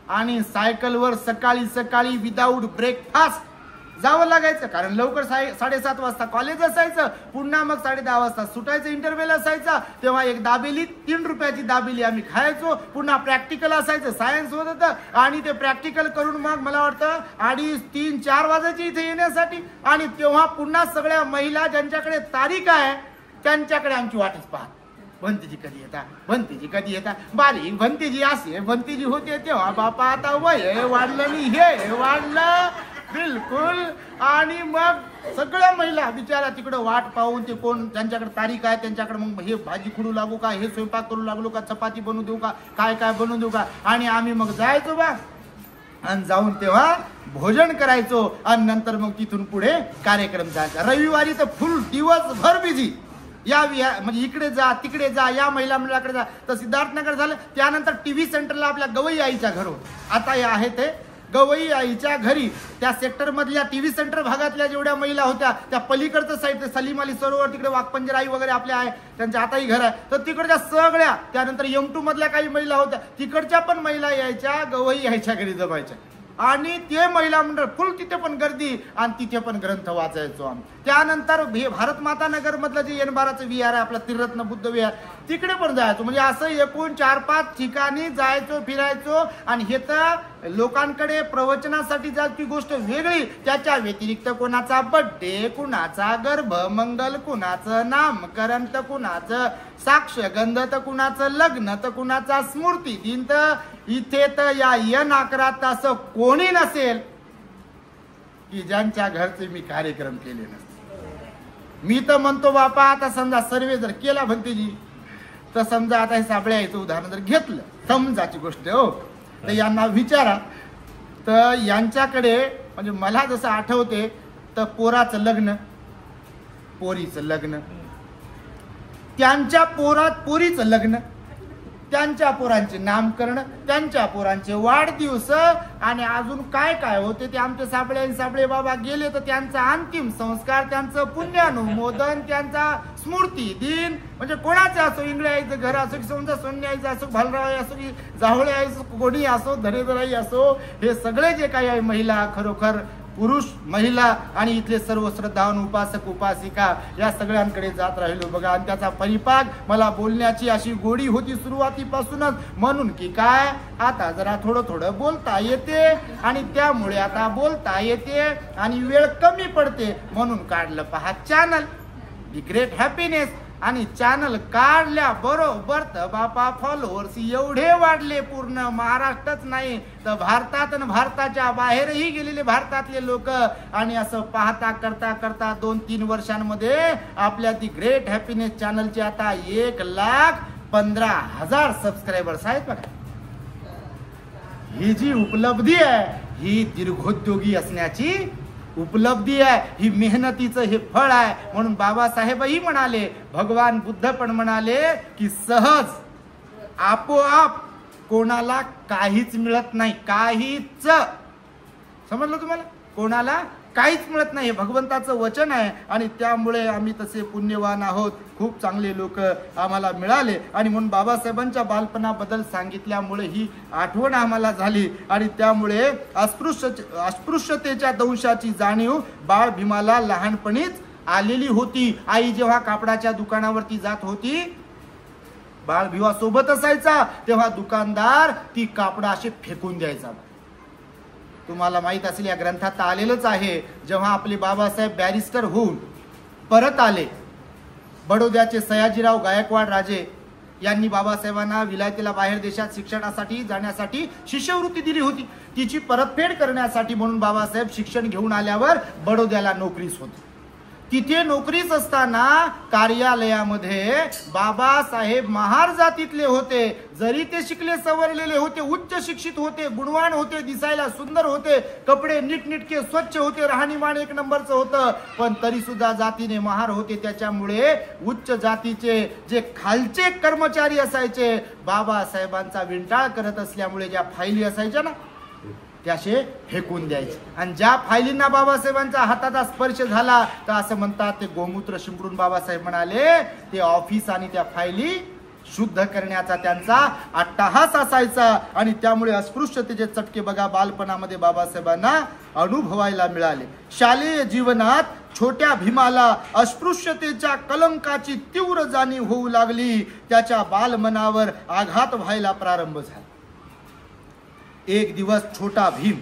आणि सायकलवर सकाळी विदाऊट ब्रेकफास्ट जावं लागायचं, कारण लवकर 7:30 वाजता कॉलेज असायचं. पुन्हा मग 10:30 वाजता सुटायचं, इंटरव्हेल असायचा. तेव्हा एक दाबेली 3 रुपयाची दाबेली आम्ही खायचो. पुन्हा प्रॅक्टिकल असायचं, सायन्स होत होतं, आणि ते प्रॅक्टिकल करून मग मला वाटतं 2:30, 3, 4 वाजायचे इथे येण्यासाठी. आणि तेव्हा पुन्हा सगळ्या महिला ज्यांच्याकडे तारीख आहे त्यांच्याकडे आमची वाटच पाहत, भंतीजी कधी येता, भंतीजी कधी येता. बारीक भंतीजी असे भंतीजी होते तेव्हा. बापा आता वय वाढलं आणि हे वाढलं बिलकुल. आणि मग सगळ्या महिला बिचारा तिकडं वाट पाहून, ते कोण ज्यांच्याकडे तारीख आहे त्यांच्याकडे, मग हे भाजी खुडू लागू का, हे स्वयंपाक करू लागलो का, चपाती बनवू देऊ का, काय काय बनवू देऊ का. आणि आम्ही मग जायचो बा, आणि जाऊन तेव्हा भोजन करायचो, आणि नंतर मग तिथून पुढे कार्यक्रम जायचा. रविवारी तर फुल दिवसभर बिझी. या म्हणजे इकडे जा तिकडे जा, या महिला मंडळाकडे जा. तर सिद्धार्थनगर झालं. त्यानंतर टीव्ही सेंटरला आपल्या गवई आईच्या घर होतं. आता हे आहे ते गवई आईच्या घरी. त्या सेक्टर मधल्या टीव्ही सेंटर भागातल्या जेवढ्या महिला होत्या, त्या पलीकडचं साईड सलीम अली सरोवर, तिकडे वाघपंजराई वगैरे आपल्या आहे, त्यांच्या आताही घर आहे. तर तिकडच्या सगळ्या, त्यानंतर M2 मधल्या काही महिला होत्या, तिकडच्या पण महिला यायच्या, गवई यायच्या घरी जमायच्या. आणि ते महिला मंडळ फुल, तिथे पण गर्दी, आणि तिथे पण ग्रंथ वाचायचो आम्ही. त्यानंतर हे भारत माता नगर मधलं जे N12चं विहार आहे आपला, त्रिरत्न बुद्ध विहार, तिकडे पण जायचो. म्हणजे असं एकूण 4-5 ठिकाणी जायचो, फिरायचो. आणि हे तर लोकांकडे प्रवचनासाठी जायची गोष्ट वेगळी. त्याच्या व्यतिरिक्त कोणाचा बर्थडे, कुणाचा गर्भमंगल, कुणाचं नामकरण, तर कुणाचं साक्षगंध, तर कुणाचं लग्न, तर कुणाचा स्मृती दिन. तर इथे तर या N11 असं कोणी नसेल की ज्यांच्या घरचे मी कार्यक्रम केले नसते. मी तर म्हणतो बापा, आता समजा सर्वे जर केला भंतेजी, तर समजा आता हे साबळे यायचं उदाहरण जर घेतलं, समजाची गोष्ट हो, तर यांना विचारा, तर यांच्याकडे म्हणजे मला जसं आठवते, तर पोराचं लग्न, पोरीचं लग्न, त्यांच्या पोरीचं लग्न, त्यांच्या पोरांचे नामकरण, त्यांच्या पोरांचे वाढदिवस, आणि अजून काय काय होते ते आमचे साबळे बाबा गेले तर त्यांचा अंतिम संस्कार, त्यांचं पुण्यानुमोदन, त्यांचा स्मृती दिन. म्हणजे कोणाचे असो, इंगळे आईचं घर असो, की समजा सोन्या आईचं असो, भालराव असो, की जावळे आई असो, कोणी असो, धरेदराई असो, हे सगळे जे काही आहे महिला खरोखर पुरुष महिला आणि इथले सर्व श्रद्धावान उपासक उपासिका या सगळ्यांकडे जात राहिलो बघा. आणि त्याचा परिपाक मला बोलण्याची अशी गोडी होती सुरुवातीपासूनच, म्हणून की काय आता जरा थोडं बोलता येते आणि त्यामुळे आता बोलता येते आणि वेळ कमी पडते म्हणून काढलं पहा चॅनल दी ग्रेट हॅपीनेस. आणि चॅनल काढल्या बरोबर तर बापा फॉलोअर्स एवढे वाढले, पूर्ण महाराष्ट्रच नाही तर भारतात आणि भारताच्या बाहेरही गेलेले भारतातले लोक. आणि असं पाहता करता 2-3 वर्षांमध्ये आपल्या दी ग्रेट हॅपीनेस चॅनलचे आता 1,15,000 सबस्क्रायबर्स आहेत बघा. ही जी उपलब्धी आहे ही दीर्घोद्योगी असण्याची उपलब्धी आहे, ही मेहनतीचं हे फळ आहे. म्हणून बाबासाहेबही म्हणाले, भगवान बुद्ध पण म्हणाले की सहज आपोआप कोणाला काहीच मिळत नाही, काहीच. समजलं तुम्हाला? कोणाला काहीच मिळत नाही, हे भगवंताचं वचन आहे. आणि त्यामुळे आम्ही तसे पुण्यवान आहोत, खूप चांगले लोक आम्हाला मिळाले. आणि म्हणून बाबासाहेबांच्या बालपणाबद्दल सांगितल्यामुळे ही आठवण आम्हाला झाली. आणि त्यामुळे अस्पृश्यतेच्या दंशाची जाणीव बाळ भीमाला लहानपणीच आलेली होती. आई जेव्हा कापडाच्या दुकानावरती जात होती, बाळ भीमा सोबत असायचा, तेव्हा दुकानदार ती कापडं असे फेकून द्यायचा. तुम्हाला माहित असेल या ग्रंथात आलेलंच आहे. जेव्हा आपले बाबासाहेब बॅरिस्टर होऊन परत आले, बडोद्याचे सयाजीराव गायकवाड राजे यांनी बाबासाहेबांना विलायतेला बाहेर देशात शिक्षणासाठी जाण्यासाठी शिष्यवृत्ती दिली होती. तिची परतफेड करण्यासाठी म्हणून बाबासाहेब शिक्षण घेऊन आल्यावर बडोद्याला नोकरीस होते. तिथे नोकरीस असताना कार्यालयामध्ये बाबासाहेब महार जातीतले होते. जरी ते शिकले सवरलेले होते, उच्च शिक्षित होते, गुणवान होते, दिसायला सुंदर होते, कपडे नीटनेटके स्वच्छ होते, राहणीमान 1 नंबरचं होतं, पण तरी सुद्धा जातीने महार होते. त्याच्यामुळे उच्च जातीचे जे खालचे कर्मचारी असायचे बाबासाहेबांचा विंटाळ करत असल्यामुळे ज्या फायली असायच्या ना त्याशे फेकून द्यायचे. आणि ज्या फायलींना बाबासाहेबांच्या हाताचा स्पर्श झाला तर असं म्हणतात ते गोमूत्र शिंपडून बाबासाहेब म्हणाले ते ऑफिस आणि त्या फायली शुद्ध करण्याचा त्यांचा अट्टहास असायचा. आणि त्यामुळे अस्पृश्यतेचे चटके बघा बालपणामध्ये बाबासाहेबांना अनुभवायला मिळाले. शालेय जीवनात छोट्या भीमाला अस्पृश्यतेच्या कलंकाची तीव्र जाणीव होऊ लागली. त्याच्या बालमनावर आघात व्हायला प्रारंभ झाला. एक दिवस छोटा भीम,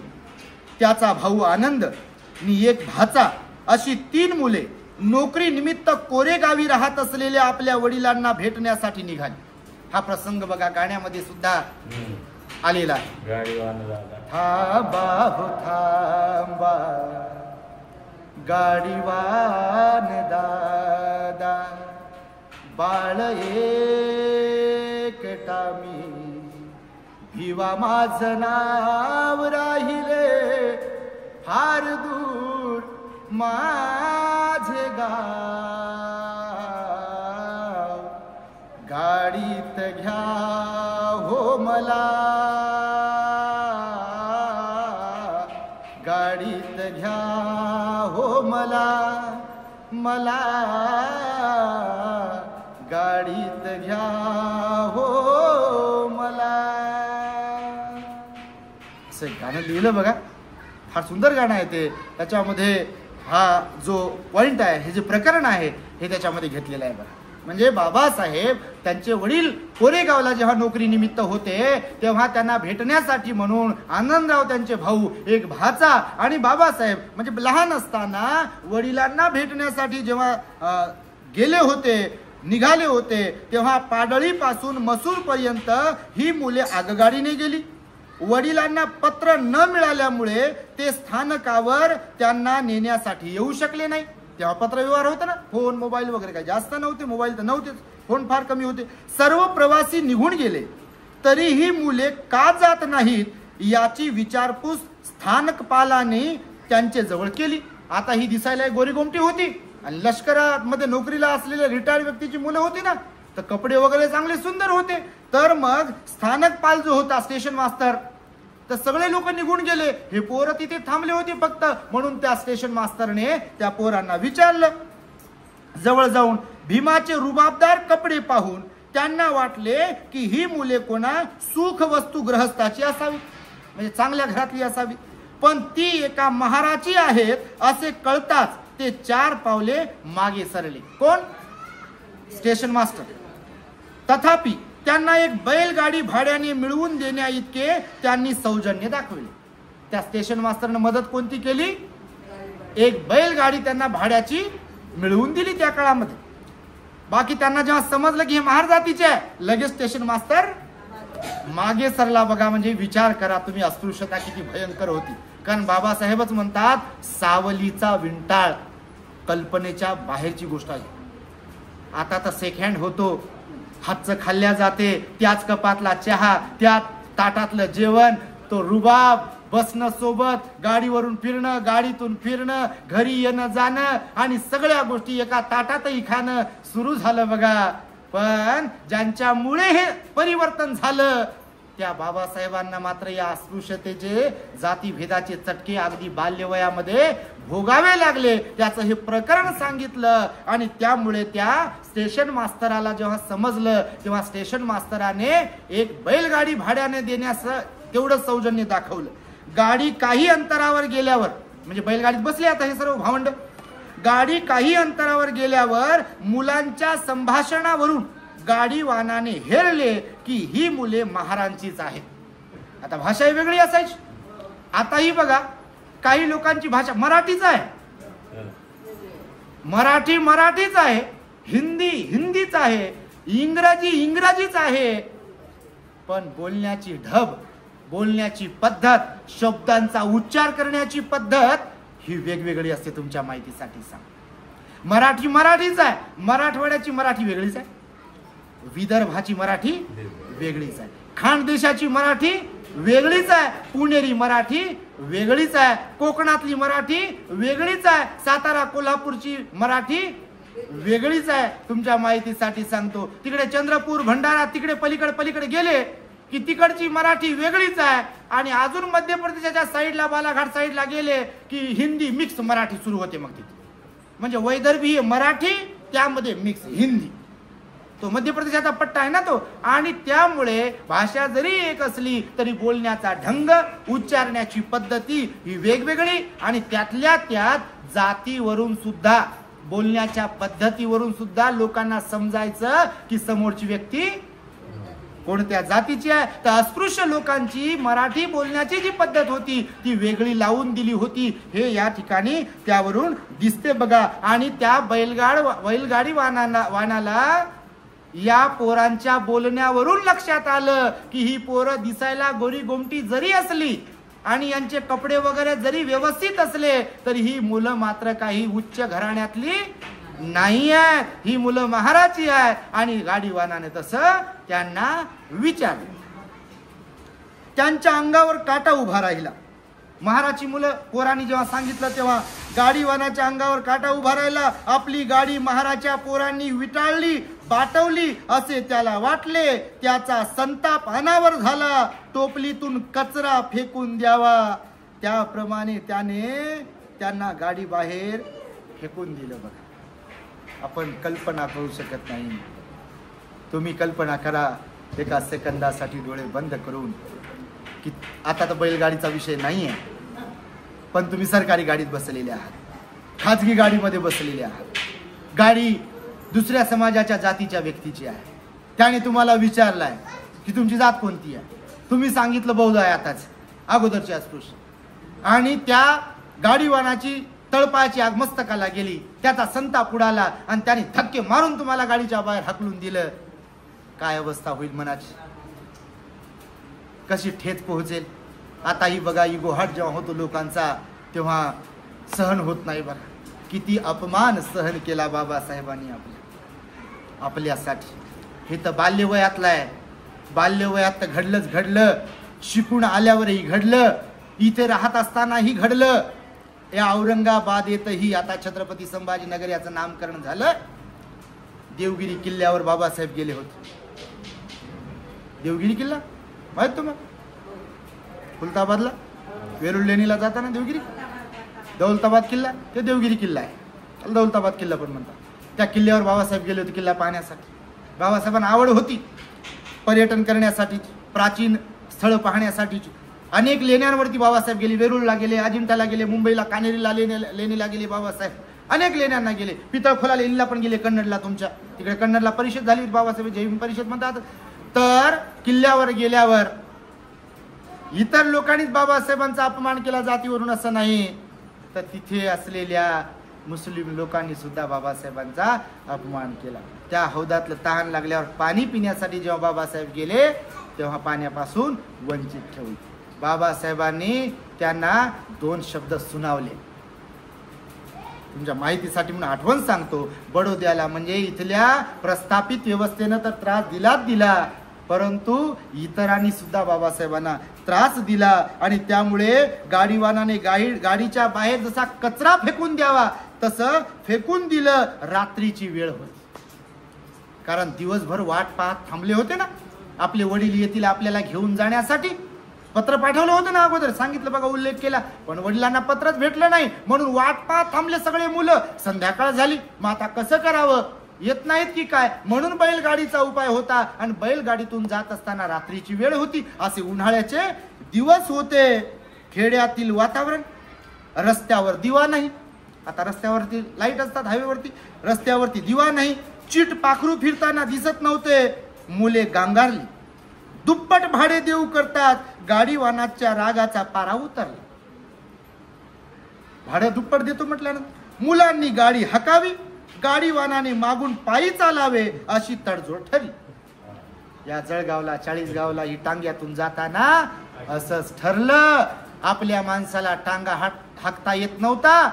त्याचा भाऊ आनंद आणि एक भाचा अशी 3 मुले नोकरी निमित्त कोरेगावी राहत असलेल्या आपल्या वडिलांना भेटण्यासाठी निघाली. हा प्रसंग बघा गाण्यामध्ये सुद्धा आलेला आहे. थांबा हो थांबा गाडीवान दादा, बाळ एकटा मी, भिवा माझं नाव राहिले, फार दूर माझे गाव, गाडीत घ्या हो मला, गाडीत घ्या हो मला, मला गाडीत घ्या हो मला. असं गाणं लिहिलं बघा, फार सुंदर गाणं आहे ते. त्याच्यामध्ये हा जो पॉइंट आहे, हे जे प्रकरण आहे हे त्याच्यामध्ये घेतलेलं आहे बघा. म्हणजे बाबासाहेब त्यांचे वडील कोरेगावला जेव्हा नोकरी निमित्त होते तेव्हा त्यांना भेटण्यासाठी म्हणून आनंदराव त्यांचे भाऊ, एक भाचा आणि बाबासाहेब म्हणजे लहान असताना वडिलांना भेटण्यासाठी जेव्हा गेले होते, निघाले होते, तेव्हा पाडळीपासून मसूर पर्यंत ही मुले आगगाडीने गेली. वडिलांना पत्र न मिळाल्यामुळे ते स्थानकावर त्यांना नेण्यासाठी येऊ शकले नाही. तेव्हा पत्र व्यवहार होता ना, फोन मोबाईल वगैरे काही जास्त नव्हते, मोबाईल तर नव्हतेच, फोन फार कमी होते. सर्व प्रवासी निघून गेले तरीही मुले का जात नाहीत याची विचारपूस स्थानकपालाने त्यांचे जवळ केली. आता ही दिसायला गोरीगोमटी होती आणि लष्करामध्ये नोकरीला असलेल्या रिटायर्ड व्यक्तीची मुलं होती ना, तर कपडे वगैरे चांगले सुंदर होते. तर मग स्थानकपाल जो होता, स्टेशन मास्तर, तर सगळे लोक निघून गेले. हे पोरं तिथे थांबले होते फक्त. म्हणून त्या स्टेशन मास्तरने त्या पोरांना विचारलं. जवळ जाऊन भीमाचे रुबाबदार कपडे पाहून त्यांना वाटले की ही मुले कोणा सुख वस्तू ग्रहस्थाची असावी, म्हणजे चांगल्या घरातली असावी. पण ती एका महाराची आहेत असे कळताच ते 4 पावले मागे सरले. कोण? Station master. तथापि त्यांना एक बैलगाडी भाड्याने मिळवून देण्या इतके त्यांनी सौजन्य दाखवले. त्या स्टेशन मास्टरने मदत कोणती केली? एक बैलगाडी त्यांना भाड्याची मिळवून दिली त्या काळामध्ये. बाकी त्यांना जेव्हा समजलं की हे महार जातीचे आहे, लगेच स्टेशन मास्टर मागे सरला. बघा, म्हणजे विचार करा तुम्ही, अस्पृश्यता किती भयंकर होती. कारण बाबासाहेबच म्हणतात सावलीचा विंटाळ कल्पनेच्या बाहेरची गोष्ट आहे. आता तर सेकंड होतो, हातचं खाल्ल्या जाते, त्याच कपातला चहा, त्या ताटातलं जेवण, तो रुबाब, बसणं सोबत, गाडीवरून फिरणं, गाडीतून फिरणं, घरी येणं जाणं आणि सगळ्या गोष्टी एका ताटातही खाणं सुरू झालं बघा. पण ज्यांच्यामुळे हे परिवर्तन झालं त्या बाबासाहेबांना मात्र या अस्पृश्यतेचे, जातीभेदाचे चटके अगदी बाल्यवयामध्ये भोगावे लागले. त्याचं हे प्रकरण सांगितलं आणि त्यामुळे त्या स्टेशन मास्तराला जेव्हा समजलं तेव्हा स्टेशन मास्तराने एक बैलगाडी भाड्याने देण्यास तेवढं सौजन्य दाखवलं. गाडी काही अंतरावर गेल्यावर, म्हणजे बैलगाडीत बसले आता हे सर्व भावंड, गाडी काही अंतरावर गेल्यावर मुलांच्या संभाषणावरून गाडीवानाने हेरले की ही मुले महारांचीच आहेत. आता भाषा वेगळी असायची. आताही बघा काही लोकांची भाषा मराठीच आहे, मराठी मराठीच आहे, हिंदी हिंदीच आहे, इंग्रजी इंग्रजीच आहे, पण बोलण्याची ढब, बोलण्याची पद्धत, शब्दांचा उच्चार करण्याची पद्धत ही वेगवेगळी असते. तुमच्या माहितीसाठी सांग, मराठी मराठीच आहे, मराठवाड्याची मराठी वेगळीच आहे, विदर्भाची मराठी वेगळीच आहे, खानदेशाची मराठी वेगळीच आहे, पुणेरी मराठी वेगळीच आहे, कोकणातली मराठी वेगळीच आहे, सातारा कोल्हापूरची मराठी वेगळीच आहे. तुमच्या माहितीसाठी सांगतो, तिकडे चंद्रपूर भंडारा तिकडे पलीकडे गेले की तिकडची मराठी वेगळीच आहे. आणि अजून मध्य प्रदेशाच्या साईडला, बालाघाट साईडला गेले की हिंदी मिक्स मराठी सुरू होते. मग तिथे म्हणजे वैदर्भी मराठी, त्यामध्ये मिक्स हिंदी, तो मध्य प्रदेशाचा पट्टा आहे ना तो. आणि त्यामुळे भाषा जरी एक असली तरी बोलण्याचा ढंग, उच्चारण्याची पद्धती ही वेगवेगळी. आणि त्यातल्या त्यात जातीवरून सुद्धा, बोलण्याच्या पद्धतीवरून सुद्धा लोकांना समजायचं की समोरची व्यक्ती कोणत्या जातीची आहे. तर अस्पृश्य लोकांची मराठी बोलण्याची जी पद्धत होती ती वेगळी लावून दिली होती, हे या ठिकाणी त्यावरून दिसते बघा. आणि त्या बैलगाडी वाहनाला या पोरांच्या बोलण्यावरून लक्षात आलं की ही पोरं दिसायला गोरी गोमटी जरी असली आणि यांचे कपडे वगैरे जरी व्यवस्थित असले तरी ही मुलं मात्र काही उच्च घराण्यातली नाही आहे, ही मुलं महाराची आहे. आणि गाडीवानाने तसं त्यांना विचारलं. त्यांच्या अंगावर काटा उभा राहिला. महाराची मुलं पोरांनी जेव्हा सांगितलं तेव्हा गाडीवानाच्या अंगावर काटा उभा राहिला. आपली गाडी महाराच्या पोरांनी विटाळली, बाटवली असे त्याला वाटले. त्याचा संताप अनावर झाला. टोपलीतून कचरा फेकून द्यावा त्याप्रमाणे त्याने त्यांना गाडी बाहेर फेकून दिलं. बघा, आपण कल्पना करू शकत नाही. तुम्ही कल्पना करा एका सेकंदासाठी डोळे बंद करून की आता तर बैलगाडीचा विषय नाही आहे, पण तुम्ही सरकारी गाडीत बसलेले आहात, खाजगी गाडीमध्ये बसलेले आहात. गाडी दुसऱ्या समाजाच्या जातीच्या व्यक्तीची आहे. त्याने तुम्हाला विचारलाय की तुमची जात कोणती आहे. तुम्ही सांगितलं बौद्ध आहे आताच, अगोदरची अस्पृश्य. आणि त्या गाडीवानाची तळपायाची आग मस्तकाला गेली, त्याचा संताप उडाला आणि त्याने धक्के मारून तुम्हाला गाडीच्या बाहेर हाकलून दिलं. काय अवस्था होईल मनाची, कशी ठेच पोहोचेल. आता ही बघा, इगो हट जेव्हा होतो लोकांचा तेव्हा सहन होत नाही. बघा किती अपमान सहन केला बाबासाहेबांनी आपल्यासाठी. हे तर बाल्यवयातलं आहे. बाल्यवयात तर घडलंच घडलं, शिकून आल्यावरही घडलं, इथे राहत असतानाही घडलं. या औरंगाबाद येथही आता छत्रपती संभाजीनगर याचं नामकरण झालं. देवगिरी किल्ल्यावर बाबासाहेब गेले होते. देवगिरी किल्ला माहित तुम्हाला, खुलताबादला वेरूळ लेणीला जाताना देवगिरी, दौलताबाद किल्ला, ते देवगिरी किल्ला आहे, दौलताबाद किल्ला पण म्हणतात. त्या किल्ल्यावर बाबासाहेब गेले होते किल्ला पाहण्यासाठी. बाबासाहेबांना आवड होती पर्यटन करण्यासाठी, प्राचीन स्थळ पाहण्यासाठी. अनेक लेण्यांवरती बाबासाहेब गेले. वेरूळला गेले, अजिंठाला गेले, मुंबईला कानेरीला लेणीला गेले बाबासाहेब. अनेक लेण्यांना गेले. पितळखोला लेणीला पण गेले, कन्नडला. तुमच्या तिकडे कन्नडला परिषद झाली बाबासाहेब, जैन परिषद म्हणतात. तर किल्ल्यावर गेल्यावर इतर लोकांनीच बाबासाहेबांचा अपमान केला जातीवरून असं नाही, तर तिथे असलेल्या मुस्लिम लोकांनी सुद्धा बाबासाहेबांचा अपमान केला. त्या हौदातलं तहान लागल्यावर पाणी पिण्यासाठी जेव्हा बाबासाहेब गेले तेव्हा पाण्यापासून वंचित ठेवले. बाबासाहेबांनी त्यांना 2 शब्द सुनावले. तुमच्या माहितीसाठी म्हणून आठवण सांगतो, बडोद्याला म्हणजे इथल्या प्रस्थापित व्यवस्थेनं तर त्रास दिला, परंतु इतरांनी सुद्धा बाबासाहेबांना त्रास दिला. आणि त्यामुळे गाडीवानाने गाडीच्या बाहेर जसा कचरा फेकून द्यावा तसं फेकून दिलं. रात्रीची वेळ होती, कारण दिवसभर वाट पाहत थांबले होते ना. आपले वडील येतील आपल्याला घेऊन जाण्यासाठी. पत्र पाठवलं होतं ना अगोदर, सांगितलं बघा, उल्लेख केला. पण वडिलांना पत्रच भेटलं नाही, म्हणून वाट पाहत थांबले सगळे मुलं. संध्याकाळ झाली, मग आता कसं करावं, येत नाहीत की काय, म्हणून बैलगाडीचा उपाय होता. आणि बैलगाडीतून जात असताना रात्रीची वेळ होती, असे उन्हाळ्याचे दिवस होते. खेड्यातील वातावरण, रस्त्यावर दिवा नाही. आता रस्त्यावरती लाईट असतात हायवेवरती, रस्त्यावरती दिवा नाही. चिट पाखरू फिरताना दिसत नव्हते. मुले गांगारली. दुप्पट भाडे देऊ करतात. गाडीवानाच्या रागाचा पारा उतरला. भाडं दुप्पट देतो म्हटल्यानंतर मुलांनी गाडी हकावी, गाडीवानाने मागून पायी चालावे अशी तडजोड ठरली. या जळगावला, चाळीसगावला ही टांग्यातून जाताना असंच ठरलं. आपल्या माणसाला टांगा हाकता येत नव्हता,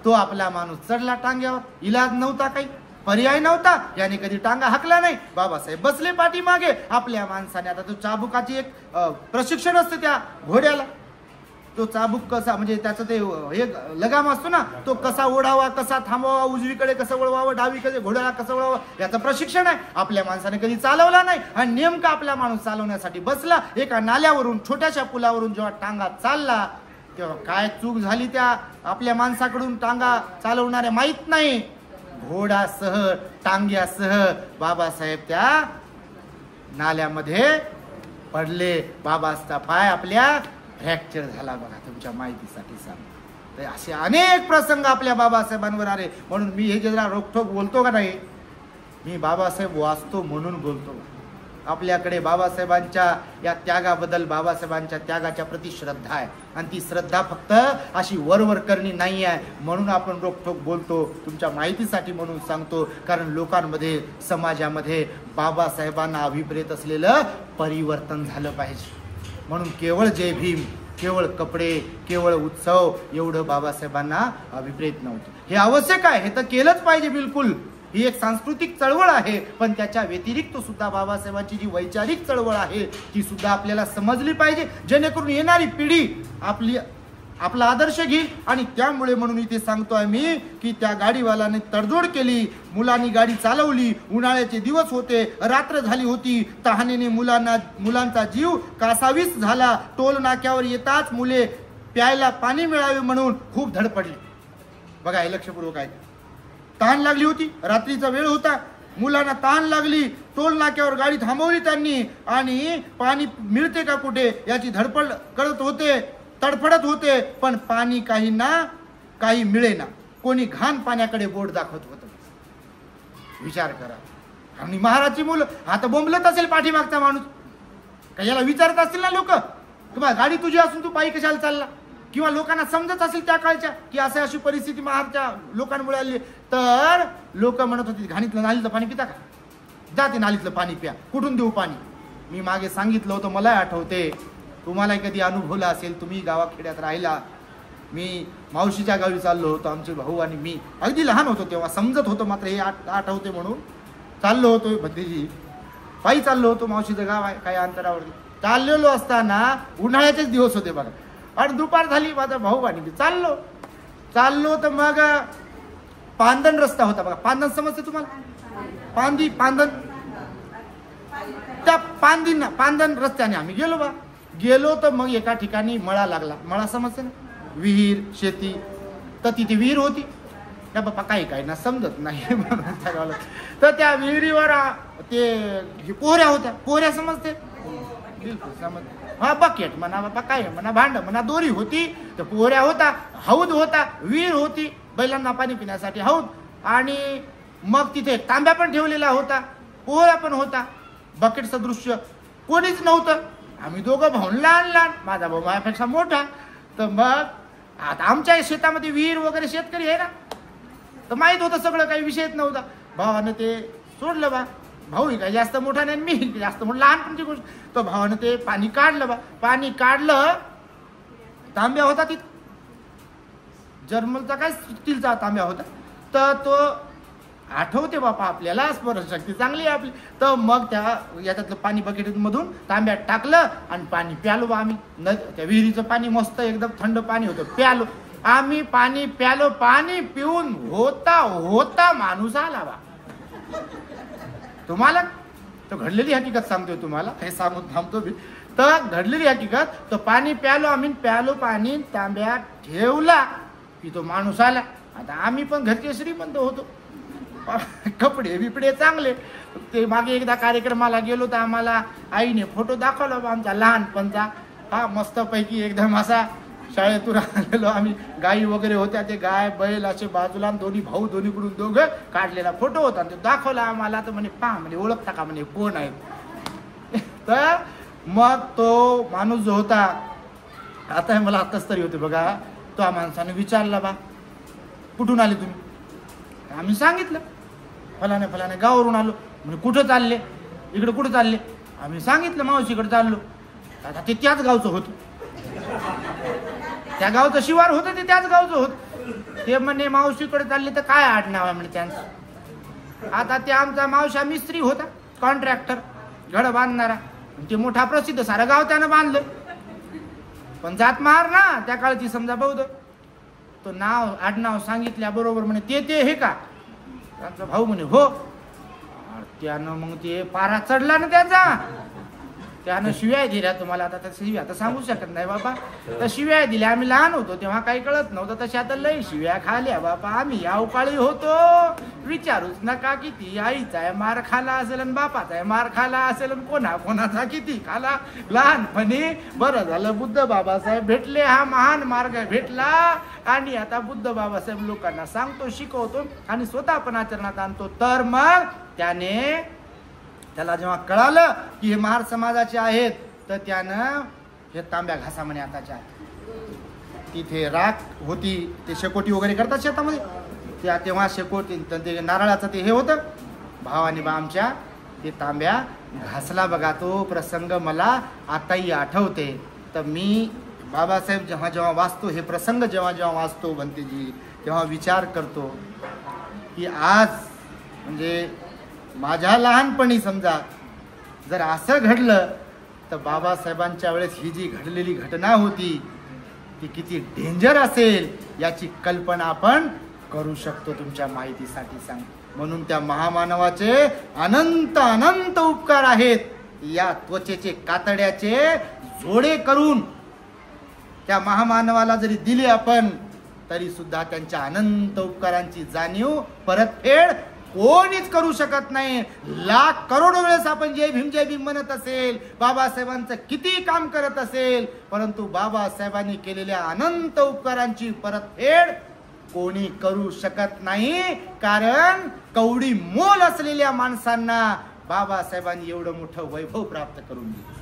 तो आपला माणूस चढला टांग्यावर. इलाज नव्हता, काही पर्याय नव्हता, याने कधी टांगा हाकला नाही. बाबासाहेब बसले पाठीमागे. आपल्या माणसाने, आता तो चाबुकाची एक प्रशिक्षण असते त्या घोड्याला. तो चाबूक कसा, म्हणजे त्याचं ते हे लगाम असतो ना, तो कसा ओढावा, कसा थांबवावा, उजवीकडे कसं वळवावं, डावीकडे घोड्याला कसं वळवावं, याचं प्रशिक्षण आहे. आपल्या माणसाने कधी चालवला नाही. आणि नेमका आपला माणूस चालवण्यासाठी बसला. एका नाल्यावरून, छोट्याशा पुलावरून जेव्हा टांगा चालला तेव्हा काय चूक झाली त्या आपल्या माणसाकडून, टांगा चालवणाऱ्या माहित नाही. घोडासह, टांग्यासह बाबासाहेब त्या नाल्यामध्ये पडले. बाबाचा पाय आपल्या फ्रॅक्चर झाला. बघा, तुमच्या माहितीसाठी सांग. असे अनेक प्रसंग आपल्या बाबासाहेबांवर आले. म्हणून मी हे जरा रोखोक बोलतो का नाही, मी बाबासाहेब वाचतो म्हणून बोलतो. आपल्याकडे बाबासाहेबांच्या या त्यागाबद्दल, बाबासाहेबांच्या त्यागाच्या प्रति श्रद्धा आहे. आणि ती श्रद्धा फक्त अशी वरवर करणी नाही आहे, म्हणून आपण रोखोक बोलतो. तुमच्या माहितीसाठी म्हणून सांगतो, कारण लोकांमध्ये, समाजामध्ये बाबासाहेबांना अभिप्रेत असलेलं परिवर्तन झालं पाहिजे. म्हणून केवळ जय भीम, केवळ कपडे, केवळ उत्सव एवढं बाबासाहेबांना अभिप्रेत नव्हतं. हे आवश्यक आहे, हे तर केलंच पाहिजे बिलकुल. ही एक सांस्कृतिक चळवळ आहे, पण त्याच्या व्यतिरिक्त सुद्धा बाबासाहेबांची जी वैचारिक चळवळ आहे ती सुद्धा आपल्याला समजली पाहिजे, जेणेकरून येणारी पिढी आपला आदर्श घेईल. आणि त्यामुळे म्हणून इथे सांगतोय मी की त्या गाडीवाल्याने तडजोड केली. मुलांनी गाडी चालवली. उन्हाळ्याचे दिवस होते, रात्र झाली होती. तहानेने मुलांचा जीव कासावीस झाला. टोल नाक्यावर येताच मुले प्यायला पाणी मिळावे म्हणून खूप धडपडली. बघा, हे लक्षपूर्वक आहे. तहान लागली होती, रात्रीचा वेळ होता, मुलांना तहान लागली. टोल नाक्यावर गाडी थांबवली त्यांनी आणि पाणी मिळते का कुठे याची धडपड करत होते, तडफडत होते. पण पाणी काही मिळेना. कोणी घाण पाण्याकडे बोट दाखवत होतं. विचार करा. आणि महाराजची मुलं आता बोंबलत असेल पाठीमागचा माणूस, का याला विचारत असतील ना लोक, तुम्हाला गाडी तुझी असून तू पायी कशाला चालला, किंवा लोकांना समजत असेल त्या काळच्या की अशी परिस्थिती महाराजच्या लोकांमुळे आली. तर लोक म्हणत होते, घाणीतलं नालीतलं पाणी पिता का, जा ते नालीतलं पाणी प्या, कुठून देऊ पाणी. मी मागे सांगितलं होतं, मला आठवते, तुम्हाला कधी अनुभवला असेल, तुम्ही गावाखेड्यात राहिला. मी मावशीच्या गावी चाललो होतो, आमचे भाऊ आणि मी. अगदी लहान होतो तेव्हा, समजत होतं, मात्र हे आठवते म्हणून चाललो होतो. भतीजी पायी चाललो होतो, मावशीचं गाव आहे काही अंतरावरती. चाललेलो असताना उन्हाळ्याचेच दिवस होते बघा, आणि दुपार झाली. माझा भाऊ आणि मी चाललो तर मग पांदन रस्ता होता बघा. पांदन समजते तुम्हाला? पांदन, त्या पांदन रस्त्याने आम्ही गेलो तर मग एका ठिकाणी मळा लागला. मळा समजते ना, विहीर, शेती. तर तिथे विहीर होती. त्या बाप्पा काही ना समजत नाही म्हणून तर त्या विहिरीवर ते पोहऱ्या होत्या. पोहऱ्या समजते? बिलकुल समजते. हा बकेट म्हणा बाबा, काय म्हणा भांड म्हणा, दोरी होती, तर पोहऱ्या होता, हौद होता, विहीर होती बैलांना पाणी पिण्यासाठी हौद, आणि मग तिथे तांब्या पण ठेवलेला होता, पोहऱ्या पण होता, बकेट सदृश्य कोणीच नव्हतं. आम्ही दोघं भाऊन लहान लहान, माझा भाऊ माझ्यापेक्षा मोठा. तर मग आता आमच्या शेतामध्ये विहीर वगैरे शेतकरी आहे ना, तर माहीत होतं सगळं, काही विषयच नव्हता. भावानं ते सोडलं बा, भाऊ काही जास्त मोठा नाही, मी जास्त मोठा, लहानपणची गोष्ट. तर भावानं ते पाणी काढलं बा, पाणी काढलं, तांब्या होता ती जर्मलचा काय स्टीलचा तांब्या होता. तर तो आठवते बापा आपल्याला, स्मरणशक्ती चांगली आहे आपली. तर मग त्या याच्यातलं पाणी बकेटमधून तांब्यात टाकलं आणि पाणी प्यालो बा आम्ही. त्या विहिरीचं पाणी मस्त एकदम थंड पाणी होतं, प्यालो आम्ही, पाणी प्यालो. पाणी पिऊन होता होता माणूस आला बा. तुम्हाला तो घडलेली हकीकत सांगतोय तुम्हाला, हे सांगून थांबतो मी. तर घडलेली हकीकत, तर पाणी प्यालो आम्ही, प्यालो पाणी, तांब्यात ठेवला की तो माणूस आला. आता आम्ही पण घरचे श्रीमंत होतो, कपडे बिपडे चांगले. ते मागे एकदा कार्यक्रमाला गेलो तर आम्हाला आईने फोटो दाखवला बा आमचा लहानपणचा. हा मस्त पैकी एकदम असा शाळेतून आलेलो आम्ही, गाई वगैरे होत्या, ते गाय बैल असे बाजूला, दोन्ही भाऊ दोन्हीकडून दोघं काढलेला फोटो होता. तो दाखवला आम्हाला. तर म्हणे पहा म्हणे, ओळखता का म्हणे कोण आहे. तर मग तो माणूस जो होता, आता मला आताच तरी होते बघा, तो माणसाने विचारला बा कुठून आले तुम्ही. आम्ही सांगितलं फलाने फलाने गावावरून आलो. म्हणजे कुठं चालले, इकडे कुठं चालले. आम्ही सांगितलं मावशीकडे चाललो. आता ते त्याच गावचं होतं, त्या गावचं शिवार होतं, ते त्याच गावचं होतं. ते म्हणे मावशीकडे चालले तर काय आडनाव आहे म्हणे त्यांचं. आता ते आमचा मावशा मिस्त्री होता, कॉन्ट्रॅक्टर, घड बांधणारा. ते मोठा प्रसिद्ध, सारं गाव त्यानं बांधलं. पण जात महार ना त्या काळची, समजा बौद्ध. तो नाव आडनाव सांगितल्या बरोबर म्हणे ते हे का. त्यांचा भाऊ म्हणे हो. त्यानं मग ते पारा चढला ना त्याचा, त्यानं शिव्या दिल्या. तुम्हाला आता शिव्या आता सांगू शकत नाही बाबा. तर शिव्या दिल्या, आम्ही लहान होतो तेव्हा काही कळत नव्हतं. तशा आता लई शिव्या खाल्या बाबा आम्ही. अवकाळी होतो, विचारूच नका किती. आईचा आहे मार खाला असेल आणि बापाचा आहे मार खाला असेल, कोणाचा किती खाला लहानपणी. बरं झालं बुद्ध बाबासाहेब भेटले, हा महान मार्ग भेटला. आणि आता बुद्ध बाबासाहेब लोकांना सांगतो, शिकवतो आणि स्वतः पण आचरणात आणतो. तर मग त्याला जेव्हा कळालं की हे महार समाजाचे आहेत, तर त्यानं हे तांब्या घासा म्हणे आताच्या. तिथे राख होती, ते शेकोटी वगैरे करतात शेतामध्ये, तेव्हा शेकोटी ते नारळाचं ते हे होतं. भावाने बा आमच्या ते तांब्या घासला बघा. तो प्रसंग मला आताही आठवते. तर मी बाबासाहेब जेव्हा जेव्हा वाचतो, हे प्रसंग जेव्हा जेव्हा वाचतो भंतेजी, तेव्हा विचार करतो की आज म्हणजे माझ्या लहानपणी समजा जर असं घडलं, तर बाबासाहेबांच्या वेळेस ही जी घडलेली घटना होती ती किती डेंजर असेल याची कल्पना आपण करू शकतो. तुमच्या माहितीसाठी सांग. म्हणून त्या महामानवाचे अनंत अनंत उपकार आहेत. या त्वचेचे कातड्याचे जोडे करून त्या महामानवाला जरी दिले आपण, तरी सुद्धा त्यांच्या अनंत उपकारांची जाणीव परतफेड कोणीच करू शकत नाही. लाख करोडो वेळेस आपण जय भीम म्हणत असेल, बाबासाहेबांचं किती काम करत असेल, परंतु बाबासाहेबांनी केलेल्या अनंत उपकारांची परतफेड कोणी करू शकत नाही. कारण कवडी मोल असलेल्या माणसांना बाबासाहेबांनी एवढं मोठं वैभव प्राप्त करून दिलं.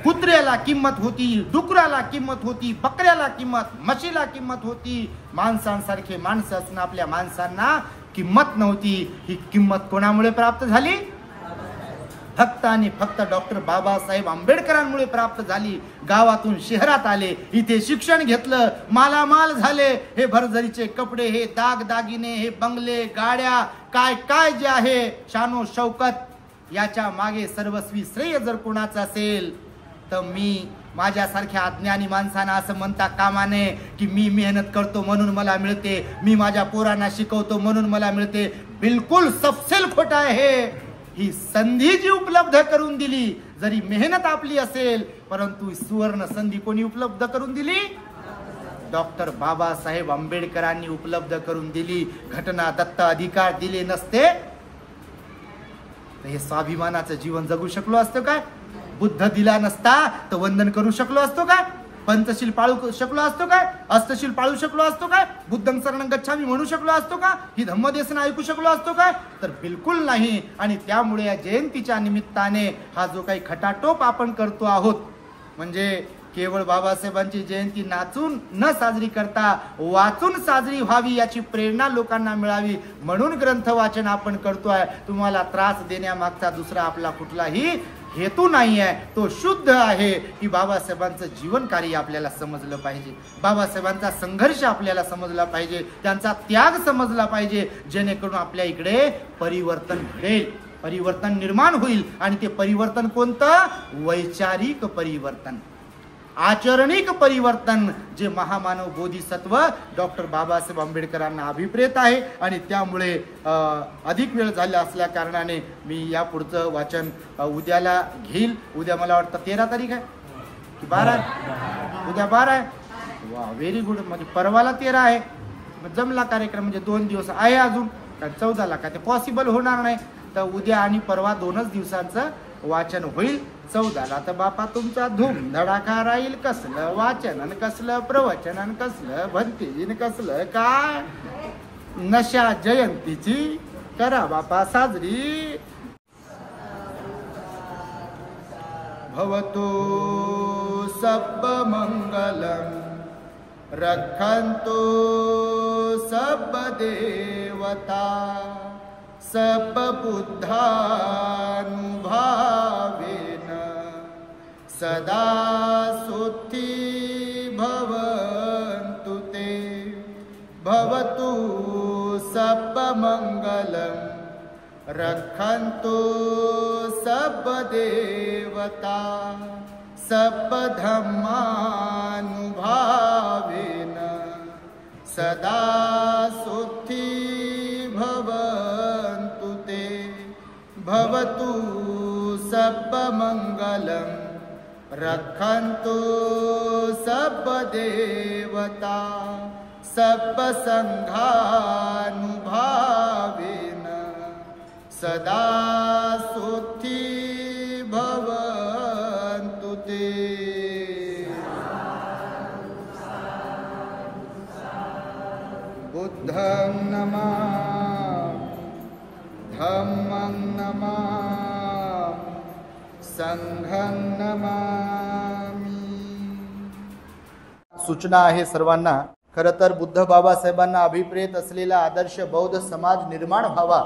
कुत्र्याला किंमत होती, डुकराला किंमत होती, बकऱ्याला किंमत, म्हशीला किंमत होती. माणसांसारखे माणसं असून आपल्या माणसांना किंमत नव्हती. ही किंमत कोणामुळे प्राप्त झाली? फक्त आणि फक्त डॉक्टर बाबासाहेब आंबेडकरांमुळे प्राप्त झाली. गावातून शहरात आले, इथे शिक्षण घेतलं, मालामाल झाले. हे भरजरीचे कपडे, हे दागदागिने, हे बंगले, गाड्या, काय काय जे आहे, शानो शौकत, याच्या मागे सर्वस्वी श्रेय जर कोणाचं असेल तर मी माझ्यासारख्या अज्ञानी माणसांना असं म्हणता कामा नये की मी मेहनत करतो म्हणून मला मिळते, मी माझ्या पोरांना शिकवतो म्हणून मला मिळते. बिलकुल सपसेल खोटा आहे. ही संधी जी उपलब्ध करून दिली, जरी मेहनत आपली असेल, परंतु सुवर्ण संधी कोणी उपलब्ध करून दिली? डॉक्टर बाबासाहेब आंबेडकरांनी उपलब्ध करून दिली. घटना दत्त अधिकार दिले नसते तर हे स्वाभिमानाचं जीवन जगू शकलो असतं काय? बुद्ध दिला नसता तर वंदन करू शकलो असतो काय? पंचशील पाळू शकलो असतो काय? अष्टशील पाळू शकलो असतो काय? बुद्धं शरणं गच्छामी म्हणू शकलो असतो का? ही धम्मदेशन ऐकू शकलो असतो काय? तर बिलकुल नाही. आणि त्यामुळे या जयंतीच्या निमित्ताने हा जो काही खटाटोप आपण करतो आहोत, म्हणजे केवळ बाबासाहेबांची जयंती नाचून न साजरी करता वाचून साजरी व्हावी याची प्रेरणा लोकांना मिळावी म्हणून ग्रंथ वाचन आपण करतोय. तुम्हाला त्रास देण्यामागचा दुसरा आपला कुठलाही हेतू नाही आहे. तो शुद्ध आहे की बाबासाहेबांचं जीवन कार्य आपल्याला समजलं पाहिजे, बाबासाहेबांचा संघर्ष आपल्याला समजला पाहिजे, त्यांचा त्याग समजला पाहिजे, जेणेकरून आपल्या इकडे परिवर्तन घडेल, परिवर्तन निर्माण होईल. आणि ते परिवर्तन कोणतं? वैचारिक परिवर्तन, आचरणिक परिवर्तन, जे महामानव बोधिसत्व डॉक्टर बाबासाहेब आंबेडकरांना अभिप्रेत आहे. आणि त्यामुळे अधिक वेळ झाला असल्या कारणाने मी या पुढचं वाचन उद्याला घेईल. उद्या मला वाटतं 13 तारीख आहे की 12 आहे? उद्या 12 आहे. वा, व्हेरी गुड. म्हणजे परवाला 13 आहे. जमला कार्यक्रम, म्हणजे 2 दिवस आहे अजून. कारण 14ला का ते पॉसिबल होणार नाही. तर उद्या आणि परवा 2च दिवसांचं वाचन होईल. 14ला तर बापा तुमचा धूम धडाका राहील. कसलं वाचन आणि कसलं प्रवचन आणि कसलं भंतीन कसलं काय. नशा जयंतीची करा बापा साजरी. भवतु सब मंगलम रक्षन्तु सब देवता सब बुद्धानुभावेन सदा सुखी भवन्तु ते. भवतु सब मंगलम रक्षन्तु सब देवता सब धम्मानुभावेन सदा सुखी भवन्तु ते. भवतु सब मंगलम रक्षन्तु सब देवता सब संघानुभावेन सदा सुखी भवन्तु ते. बुद्धं नमामि, धम्मं नमामि, संघं नमामि. सूचना आहे सर्वांना. खरं तर बुद्ध बाबासाहेबांना अभिप्रेत असलेला आदर्श बौद्ध समाज निर्माण व्हावा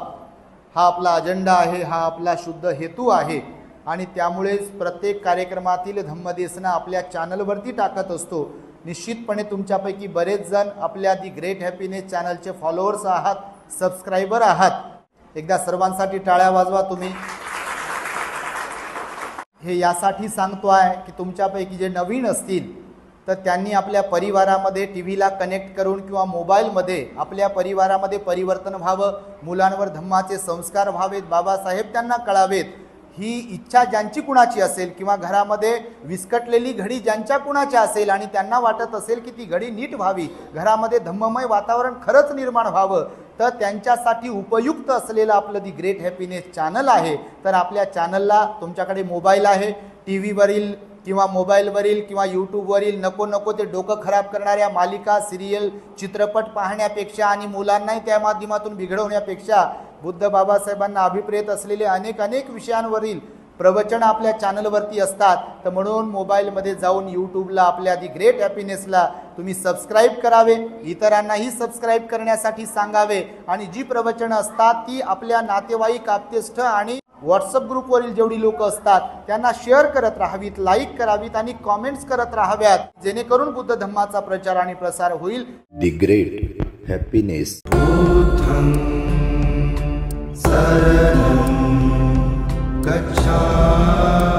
हा आपला अजेंडा आहे, हा आपला शुद्ध हेतू आहे. आणि त्यामुळेच प्रत्येक कार्यक्रमातील धम्मदेशना आपल्या चॅनलवरती टाकत असतो. निश्चितपणे तुमच्यापैकी बरेच जण आपल्या दी ग्रेट हॅपीनेस चॅनलचे फॉलोअर्स आहात, सबस्क्रायबर आहात. एकदा सर्वांसाठी टाळ्या वाजवा तुम्ही. हे यासाठी सांगतो आहे की तुमच्यापैकी जे नवीन असतील तर त्यांनी आपल्या परिवारामध्ये टी व्हीला कनेक्ट करून किंवा मोबाईलमध्ये आपल्या परिवारामध्ये परिवर्तन व्हावं, मुलांवर धम्माचे संस्कार व्हावेत, बाबासाहेब त्यांना कळावेत. ही इच्छा ज्यांची कुणाची असेल किंवा घरामध्ये विस्कटलेली घडी ज्यांच्या कुणाची असेल आणि त्यांना वाटत असेल की ती घडी नीट व्हावी, घरामध्ये धम्ममय वातावरण खरंच निर्माण व्हावं, तर त्यांच्यासाठी उपयुक्त असलेलं आपलं दी ग्रेट हॅपीनेस चॅनल आहे. तर आपल्या चॅनलला तुमच्याकडे मोबाईल आहे, टी व्हीवरील किंवा मोबाईलवरील किंवा यूट्यूबवरील नको ते डोकं खराब करणाऱ्या मालिका, सिरियल, चित्रपट पाहण्यापेक्षा आणि मुलांनाही त्या माध्यमातून बिघडवण्यापेक्षा बुद्ध बाबासाहेबांना अभिप्रेत असलेले अनेक विषयांवरील प्रवचन आपल्या चॅनलवरती असतात. तर म्हणून मोबाईलमध्ये जाऊन यूट्यूबला आपल्या दी ग्रेट हॅपीनेसला तुम्ही सबस्क्राईब करावे, इतरांनाही सबस्क्राईब करण्यासाठी सांगावे. आणि जी प्रवचनं असतात ती आपल्या नातेवाईक, आप्तेष्ट आणि व्हॉट्सअप ग्रुपवरील जेवढी लोक असतात त्यांना शेअर करत राहावीत, लाईक करावीत आणि कॉमेंट्स करत राहाव्यात, जेणेकरून बुद्ध धम्माचा प्रचार आणि प्रसार होईल. The great happiness. शरणं गच्छामि.